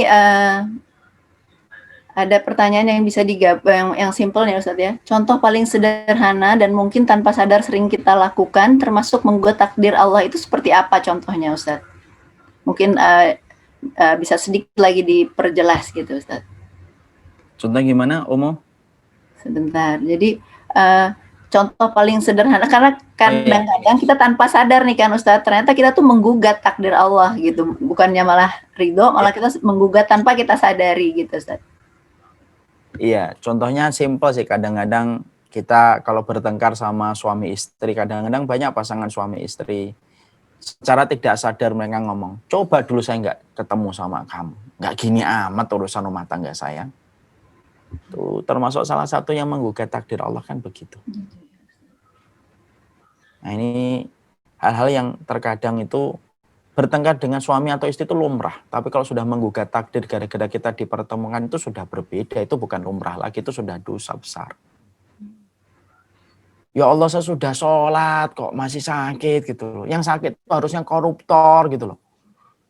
ada pertanyaan yang bisa digabung, yang simple nih Ustadz ya. Contoh paling sederhana dan mungkin tanpa sadar sering kita lakukan, termasuk mengubah takdir Allah, itu seperti apa contohnya Ustadz? Mungkin bisa sedikit lagi diperjelas gitu Ustadz. Contoh gimana, Omo? Sebentar. Jadi contoh paling sederhana, karena kadang-kadang kita tanpa sadar nih kan Ustadz, ternyata kita tuh menggugat takdir Allah gitu, bukannya malah ridho, malah kita menggugat tanpa kita sadari gitu Ustadz. Iya, contohnya simpel sih. Kadang-kadang kita kalau bertengkar sama suami istri, kadang-kadang banyak pasangan suami istri secara tidak sadar mereka ngomong, coba dulu saya nggak ketemu sama kamu, nggak gini amat urusan rumah tangga saya. Itu termasuk salah satu yang menggugat takdir Allah kan begitu. Nah ini hal-hal yang terkadang itu bertengkar dengan suami atau istri itu lumrah. Tapi kalau sudah menggugat takdir gara-gara kita dipertemukan itu sudah berbeda. Itu bukan lumrah lagi, itu sudah dosa besar. Ya Allah, saya sudah sholat kok masih sakit gitu loh. Yang sakit itu harusnya koruptor gitu loh.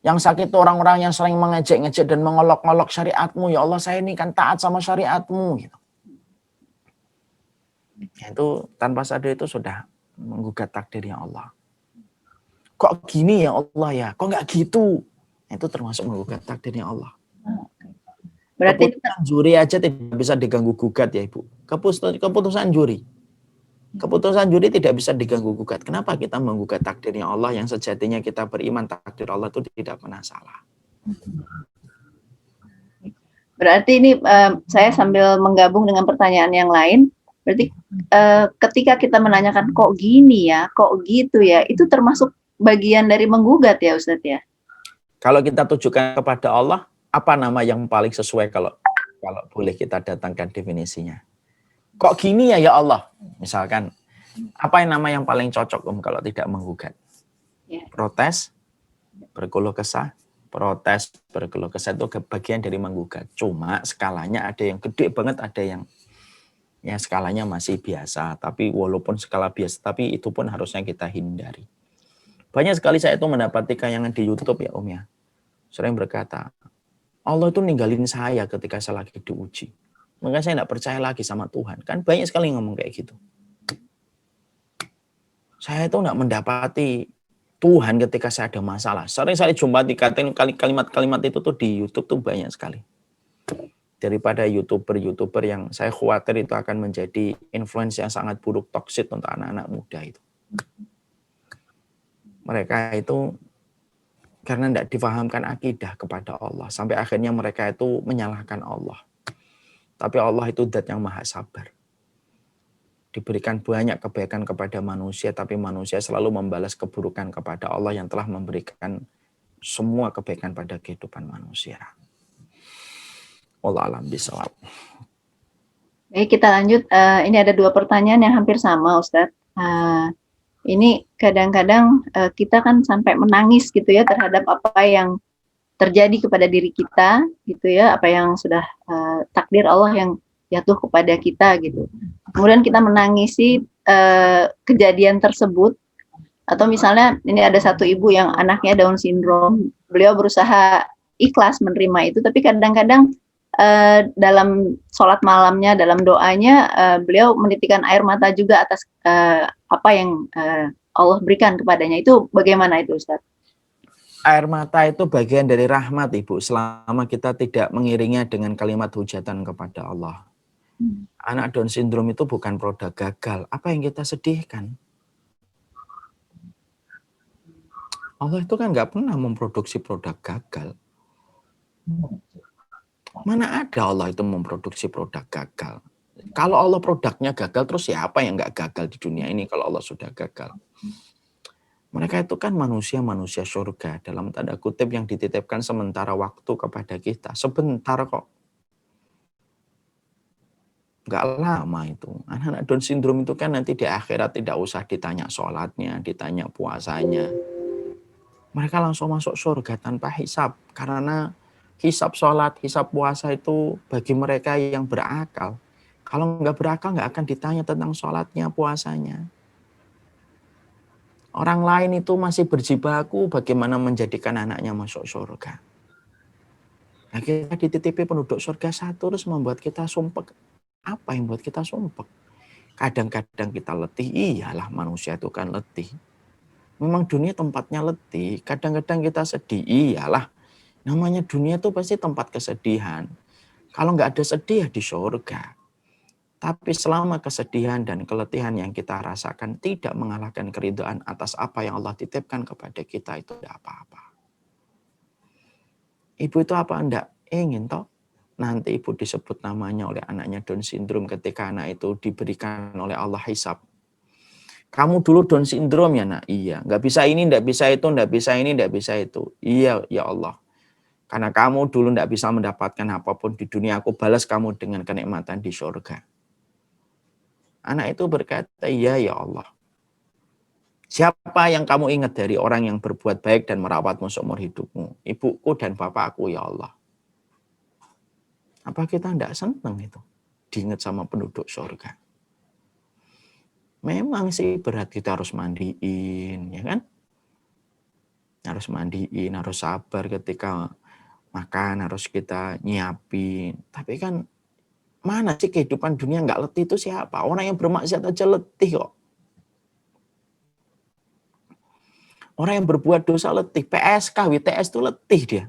Yang sakit itu orang-orang yang sering mengejek-ngejek dan mengolok-olok syariatmu. Ya Allah, saya ini kan taat sama syariatmu gitu. Ya, itu tanpa sadar itu sudah menggugat takdirnya Allah. Kok gini ya Allah ya? Kok nggak gitu? Itu termasuk menggugat takdirnya Allah. Berarti keputusan juri aja tidak bisa diganggu gugat ya Ibu. Keputusan juri. Keputusan juri tidak bisa diganggu-gugat. Kenapa kita menggugat takdirnya Allah yang sejatinya kita beriman takdir Allah itu tidak pernah salah. Berarti ini saya sambil menggabung dengan pertanyaan yang lain. Berarti ketika kita menanyakan kok gini ya, kok gitu ya, itu termasuk bagian dari menggugat ya Ustadz ya? Kalau kita tujukan kepada Allah, apa nama yang paling sesuai kalau boleh kita datangkan definisinya? Kok gini ya Allah? Misalkan, apa yang nama yang paling cocok kalau tidak menggugat? Ya. Protes, berkeluh kesah. Protes, berkeluh kesah itu bagian dari menggugat. Cuma skalanya ada yang gede banget, ada yang ya skalanya masih biasa. Tapi walaupun skala biasa, tapi itu pun harusnya kita hindari. Banyak sekali saya itu mendapati tayangan di YouTube ya Om ya. Sering berkata, Allah itu ninggalin saya ketika saya lagi diuji. Maka saya tidak percaya lagi sama Tuhan. Kan banyak sekali ngomong kayak gitu. Saya itu tidak mendapati Tuhan ketika saya ada masalah. Sering saya jumpati kalimat-kalimat itu tuh di YouTube tuh banyak sekali. Daripada YouTuber yang saya khawatir itu akan menjadi influence yang sangat buruk, toksik untuk anak-anak muda itu. Mereka itu karena tidak difahamkan akidah kepada Allah. Sampai akhirnya mereka itu menyalahkan Allah. Tapi Allah itu zat yang maha sabar. Diberikan banyak kebaikan kepada manusia, tapi manusia selalu membalas keburukan kepada Allah yang telah memberikan semua kebaikan pada kehidupan manusia. Wallahu a'lam bishawab. Baik, kita lanjut. Ini ada 2 pertanyaan yang hampir sama Ustadz. Ini kadang-kadang kita kan sampai menangis gitu ya terhadap apa yang terjadi kepada diri kita gitu ya, apa yang sudah takdir Allah yang jatuh kepada kita gitu. Kemudian kita menangisi kejadian tersebut, atau misalnya ini ada satu ibu yang anaknya Down syndrome, beliau berusaha ikhlas menerima itu, tapi kadang-kadang dalam sholat malamnya, dalam doanya, beliau menitikan air mata juga atas apa yang Allah berikan kepadanya. Itu bagaimana itu Ustaz? Air mata itu bagian dari rahmat Ibu, selama kita tidak mengiringnya dengan kalimat hujatan kepada Allah. Anak Down syndrome itu bukan produk gagal. Apa yang kita sedihkan? Allah itu kan nggak pernah memproduksi produk gagal. Mana ada Allah itu memproduksi produk gagal? Kalau Allah produknya gagal, terus siapa yang nggak gagal di dunia ini kalau Allah sudah gagal? Mereka itu kan manusia-manusia surga, dalam tanda kutip yang dititipkan sementara waktu kepada kita. Sebentar kok. Nggak lama itu. Anak-anak Down syndrome itu kan nanti di akhirat tidak usah ditanya sholatnya, ditanya puasanya. Mereka langsung masuk surga tanpa hisab. Karena hisab sholat, hisab puasa itu bagi mereka yang berakal. Kalau nggak berakal nggak akan ditanya tentang sholatnya, puasanya. Orang lain itu masih berjibaku bagaimana menjadikan anaknya masuk surga. Nah, kita dititipi penduduk surga satu terus membuat kita sumpek. Apa yang membuat kita sumpek? Kadang-kadang kita letih, iyalah manusia itu kan letih. Memang dunia tempatnya letih. Kadang-kadang kita sedih, iyalah. Namanya dunia itu pasti tempat kesedihan. Kalau nggak ada sedih ya di surga. Tapi selama kesedihan dan keletihan yang kita rasakan tidak mengalahkan keridhaan atas apa yang Allah titipkan kepada kita, itu tidak apa-apa. Ibu itu apa enggak ingin toh nanti ibu disebut namanya oleh anaknya Down syndrome ketika anak itu diberikan oleh Allah hisab. Kamu dulu Down syndrome ya nak? Iya. Nggak bisa ini, nggak bisa itu, nggak bisa ini, nggak bisa itu. Iya ya Allah. Karena kamu dulu nggak bisa mendapatkan apapun di dunia, aku balas kamu dengan kenikmatan di surga. Anak itu berkata, iya ya Allah. Siapa yang kamu ingat dari orang yang berbuat baik dan merawatmu seumur hidupmu? Ibuku dan bapakku ya Allah. Apa kita tidak senang itu? Diingat sama penduduk surga. Memang sih berat, kita harus mandiin, ya kan? Harus mandiin, harus sabar ketika makan, harus kita nyiapin. Tapi kan mana sih kehidupan dunia nggak letih itu siapa? Orang yang bermaksiat aja letih kok. Orang yang berbuat dosa letih. PSK, WTS itu letih dia.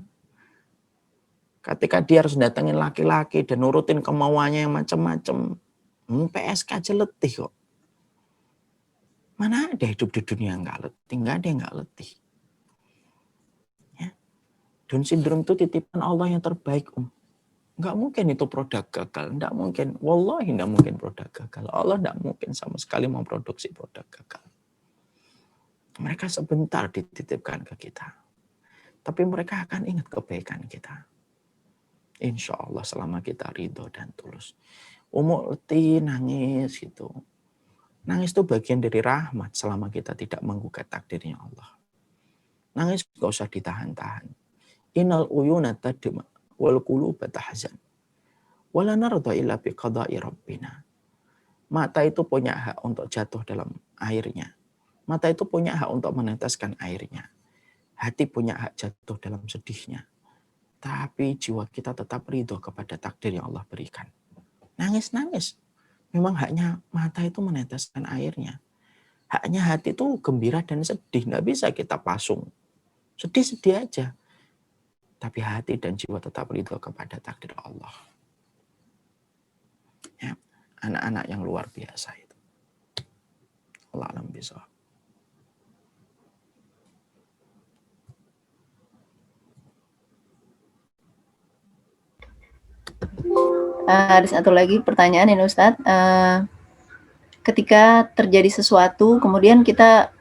Ketika dia harus datengin laki-laki dan nurutin kemauannya yang macam-macam. PSK aja letih kok. Mana ada hidup di dunia yang nggak letih? Nggak ada yang nggak letih. Ya. Down syndrome itu titipan Allah yang terbaik, Nggak mungkin itu produk gagal. Nggak mungkin. Wallahi nggak mungkin produk gagal. Allah nggak mungkin sama sekali memproduksi produk gagal. Mereka sebentar dititipkan ke kita. Tapi mereka akan ingat kebaikan kita. Insya Allah selama kita ridho dan tulus. Letih, nangis gitu. Nangis itu bagian dari rahmat selama kita tidak menggugat takdirnya Allah. Nangis gak usah ditahan-tahan. Innal uyuna tadma wal quluba tahzan. Wala narda illa biqada'i rabbina. Mata itu punya hak untuk jatuh dalam airnya. Mata itu punya hak untuk meneteskan airnya. Hati punya hak jatuh dalam sedihnya. Tapi jiwa kita tetap ridho kepada takdir yang Allah berikan. Nangis-nangis. Memang haknya mata itu meneteskan airnya. Haknya hati itu gembira dan sedih. Nggak bisa kita pasung. Sedih-sedih aja. Tapi hati dan jiwa tetap ridho kepada takdir Allah. Ya, anak-anak yang luar biasa itu. Allah alam bisawab. Ada satu lagi pertanyaan ini Ustadz. Ketika terjadi sesuatu, kemudian kita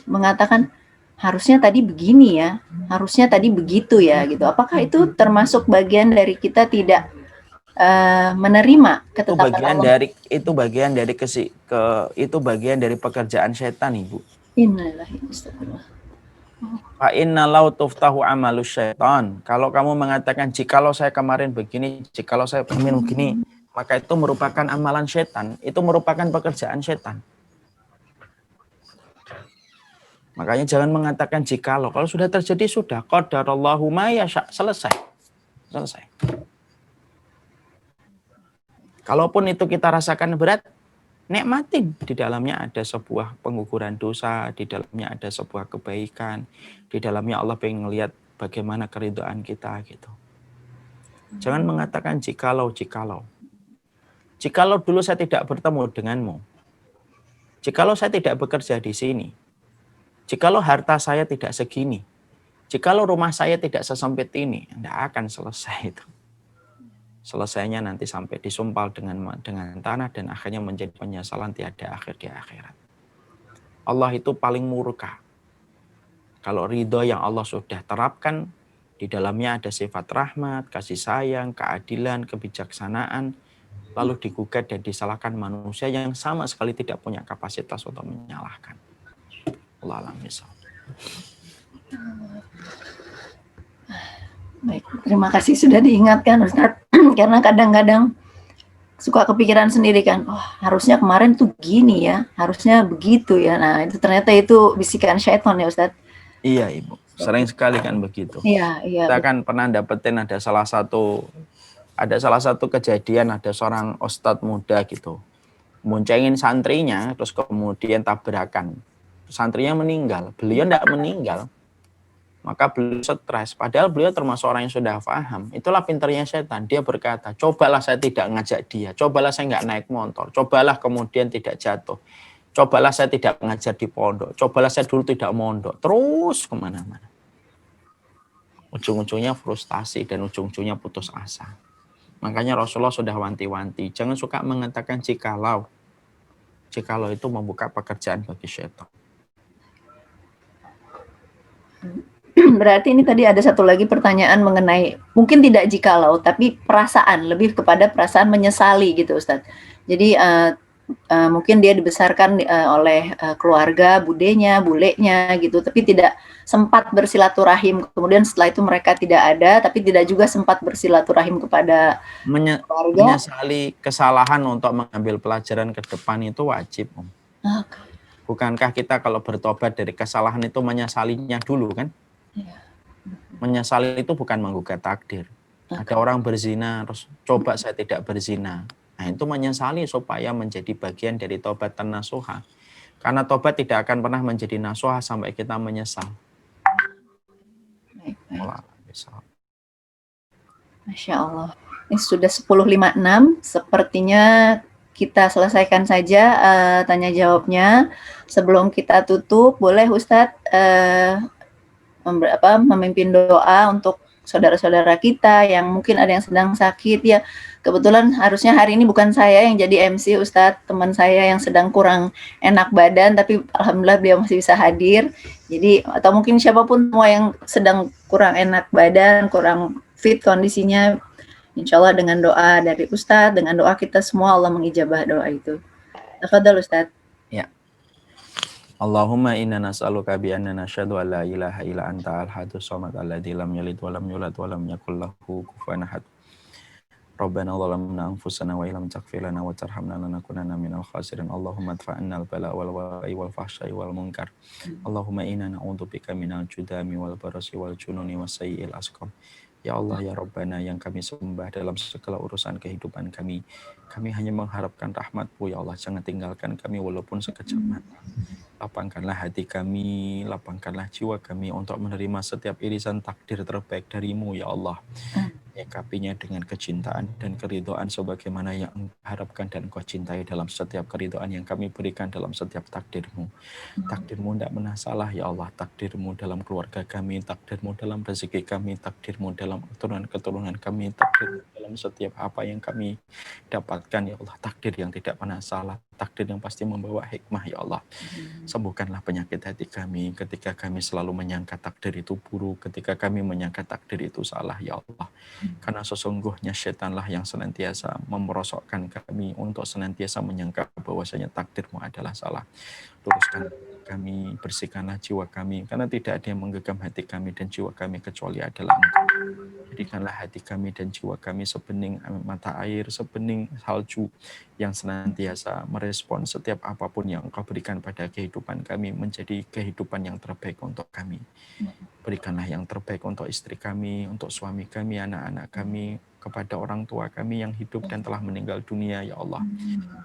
mengatakan harusnya tadi begini ya, harusnya tadi begitu ya, gitu. Apakah itu termasuk bagian dari kita tidak menerima ketetapan Allah? Itu bagian dari pekerjaan setan, Ibu. Innalillahi wa inna ilaihi raji'un. Fa inna lau tuftahu amalus syaitan. Kalau kamu mengatakan jikalau saya kemarin begini, jikalau saya kemarin begini, maka itu merupakan amalan setan. Itu merupakan pekerjaan setan. Makanya jangan mengatakan jikalau. Kalau sudah terjadi sudah. Qadarallahu ma yasha. Selesai. Kalaupun itu kita rasakan berat, nikmatin. Di dalamnya ada sebuah pengukuran dosa, di dalamnya ada sebuah kebaikan, di dalamnya Allah pengen ngelihat bagaimana keridhaan kita gitu. Jangan mengatakan jikalau. Jikalau dulu saya tidak bertemu denganmu, jikalau saya tidak bekerja di sini, jikalau harta saya tidak segini, jikalau rumah saya tidak sesempit ini, tidak akan selesai itu. Selesainya nanti sampai disumpal dengan tanah dan akhirnya menjadi penyesalan tiada akhir di akhirat. Allah itu paling murka. Kalau ridho yang Allah sudah terapkan, di dalamnya ada sifat rahmat, kasih sayang, keadilan, kebijaksanaan, lalu digugat dan disalahkan manusia yang sama sekali tidak punya kapasitas untuk menyalahkan. Allah alam bisawab. Baik, terima kasih sudah diingatkan Ustaz. Karena kadang-kadang suka kepikiran sendiri kan, oh harusnya kemarin tuh gini ya, harusnya begitu ya. Nah itu ternyata itu bisikan syaitan ya Ustaz. Iya Ibu, sering sekali kan begitu. Iya. Kita kan pernah dapetin ada salah satu kejadian, ada seorang ustadz muda gitu, boncengin santrinya, terus kemudian tabrakan. Santrinya meninggal, beliau tidak meninggal. Maka beliau stres, padahal beliau termasuk orang yang sudah paham. Itulah pinternya setan. Dia berkata, cobalah saya tidak ngajak dia, cobalah saya nggak naik motor, cobalah kemudian tidak jatuh, cobalah saya tidak ngajar di pondok, cobalah saya dulu tidak mondok, terus kemana-mana. Ujung-ujungnya frustasi dan ujung-ujungnya putus asa. Makanya Rasulullah sudah wanti-wanti, jangan suka mengatakan jikalau. Jikalau itu membuka pekerjaan bagi setan. Berarti ini tadi ada satu lagi pertanyaan mengenai, mungkin tidak jikalau, tapi perasaan, lebih kepada perasaan menyesali gitu Ustadz. Jadi mungkin dia dibesarkan oleh keluarga, budenya, bulenya gitu, tapi tidak sempat bersilaturahim. Kemudian setelah itu mereka tidak ada, tapi tidak juga sempat bersilaturahim kepada keluarga. Menyesali kesalahan untuk mengambil pelajaran ke depan itu wajib, Om. Okay. Bukankah kita kalau bertobat dari kesalahan itu menyesalinya dulu kan? Ya. Menyesali itu bukan menggugat takdir. Okay. Ada orang berzina, terus coba saya tidak berzina. Nah itu menyesali supaya menjadi bagian dari tobat dan nasuha. Karena tobat tidak akan pernah menjadi nasuha sampai kita menyesal. Baik. Masya Allah. Ini sudah 10.56, sepertinya kita selesaikan saja tanya jawabnya. Sebelum kita tutup, boleh Ustadz memimpin doa untuk saudara-saudara kita yang mungkin ada yang sedang sakit ya. Kebetulan harusnya hari ini bukan saya yang jadi MC, Ustadz, teman saya yang sedang kurang enak badan, tapi alhamdulillah beliau masih bisa hadir. Jadi atau mungkin siapapun semua yang sedang kurang enak badan, kurang fit kondisinya, insya Allah dengan doa dari Ustadz, dengan doa kita semua Allah mengijabah doa itu. Tafadhol Ustadz. Ya. Allahumma inna nas'aluka bi anna nasyhadu an la ilaha illa anta al-ahadus samad alladzi lam yalid wa lam yulad wa lam yakul lahu kufuwan ahad. Rabbana zalamna anfusana wa illam taghfir lana wa tarhamna lanakunanna minal khasirin. Allahumma adfa'na al-bala wal wa'i wal fahsya'i wal munkar. Allahumma inna na'udzubika minal judami wal barasi wal jununi was sayyi'il asqam. Ya Allah, ya Rabbana yang kami sembah dalam segala urusan kehidupan kami. Kami hanya mengharapkan rahmat-Mu, ya Allah. Jangan tinggalkan kami walaupun sekejap mata. Lapangkanlah hati kami, lapangkanlah jiwa kami untuk menerima setiap irisan takdir terbaik dari-Mu, ya Allah. Menyikapinya dengan kecintaan dan keridhaan sebagaimana yang Engkau harapkan dan Engkau cintai dalam setiap keridhaan yang kami berikan dalam setiap takdir-Mu. Takdir-Mu tidak pernah salah, ya Allah. Takdir-Mu dalam keluarga kami, takdir-Mu dalam rezeki kami, takdir-Mu dalam keturunan-keturunan kami, takdir dalam setiap apa yang kami dapatkan, ya Allah. Takdir yang tidak pernah salah, takdir yang pasti membawa hikmah, ya Allah. Sembuhkanlah penyakit hati kami ketika kami selalu menyangka takdir itu buruk, ketika kami menyangka takdir itu salah, ya Allah. Karena sesungguhnya setanlah yang senantiasa memerosokkan kami untuk senantiasa menyangka bahwasanya takdir-Mu adalah salah. Luruskan kami, bersihkanlah jiwa kami, karena tidak ada yang menggegam hati kami dan jiwa kami kecuali adalah Engkau. Jadikanlah hati kami dan jiwa kami sebening mata air, sebening salju yang senantiasa merespon setiap apapun yang Engkau berikan pada kehidupan kami menjadi kehidupan yang terbaik untuk kami. Berikanlah yang terbaik untuk istri kami, untuk suami kami, anak-anak kami, kepada orang tua kami yang hidup dan telah meninggal dunia, ya Allah.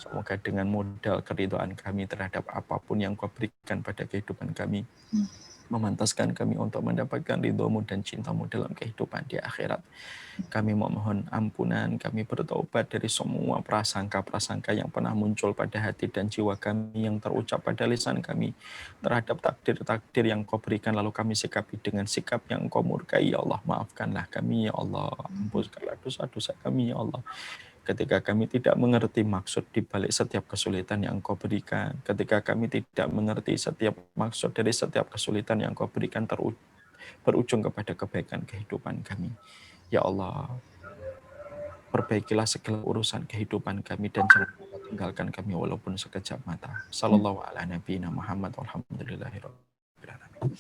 Semoga dengan modal keridhaan kami terhadap apapun yang Kau berikan pada kehidupan kami, memantaskan kami untuk mendapatkan ridho-Mu dan cinta-Mu dalam kehidupan di akhirat. Kami memohon ampunan, kami bertaubat dari semua prasangka-prasangka yang pernah muncul pada hati dan jiwa kami, yang terucap pada lisan kami terhadap takdir-takdir yang Kau berikan, lalu kami sikapi dengan sikap yang Kau murkai, ya Allah. Maafkanlah kami, ya Allah. Ampuskanlah dosa-dosa kami, ya Allah. Ketika kami tidak mengerti maksud di balik setiap kesulitan yang Kau berikan, ketika kami tidak mengerti setiap maksud dari setiap kesulitan yang Kau berikan berujung kepada kebaikan kehidupan kami. Ya Allah, perbaikilah segala urusan kehidupan kami dan jangan tinggalkan kami walaupun sekejap mata. Sallallahu ala nabiyina Muhammad walhamdulillahi rabbil alamin.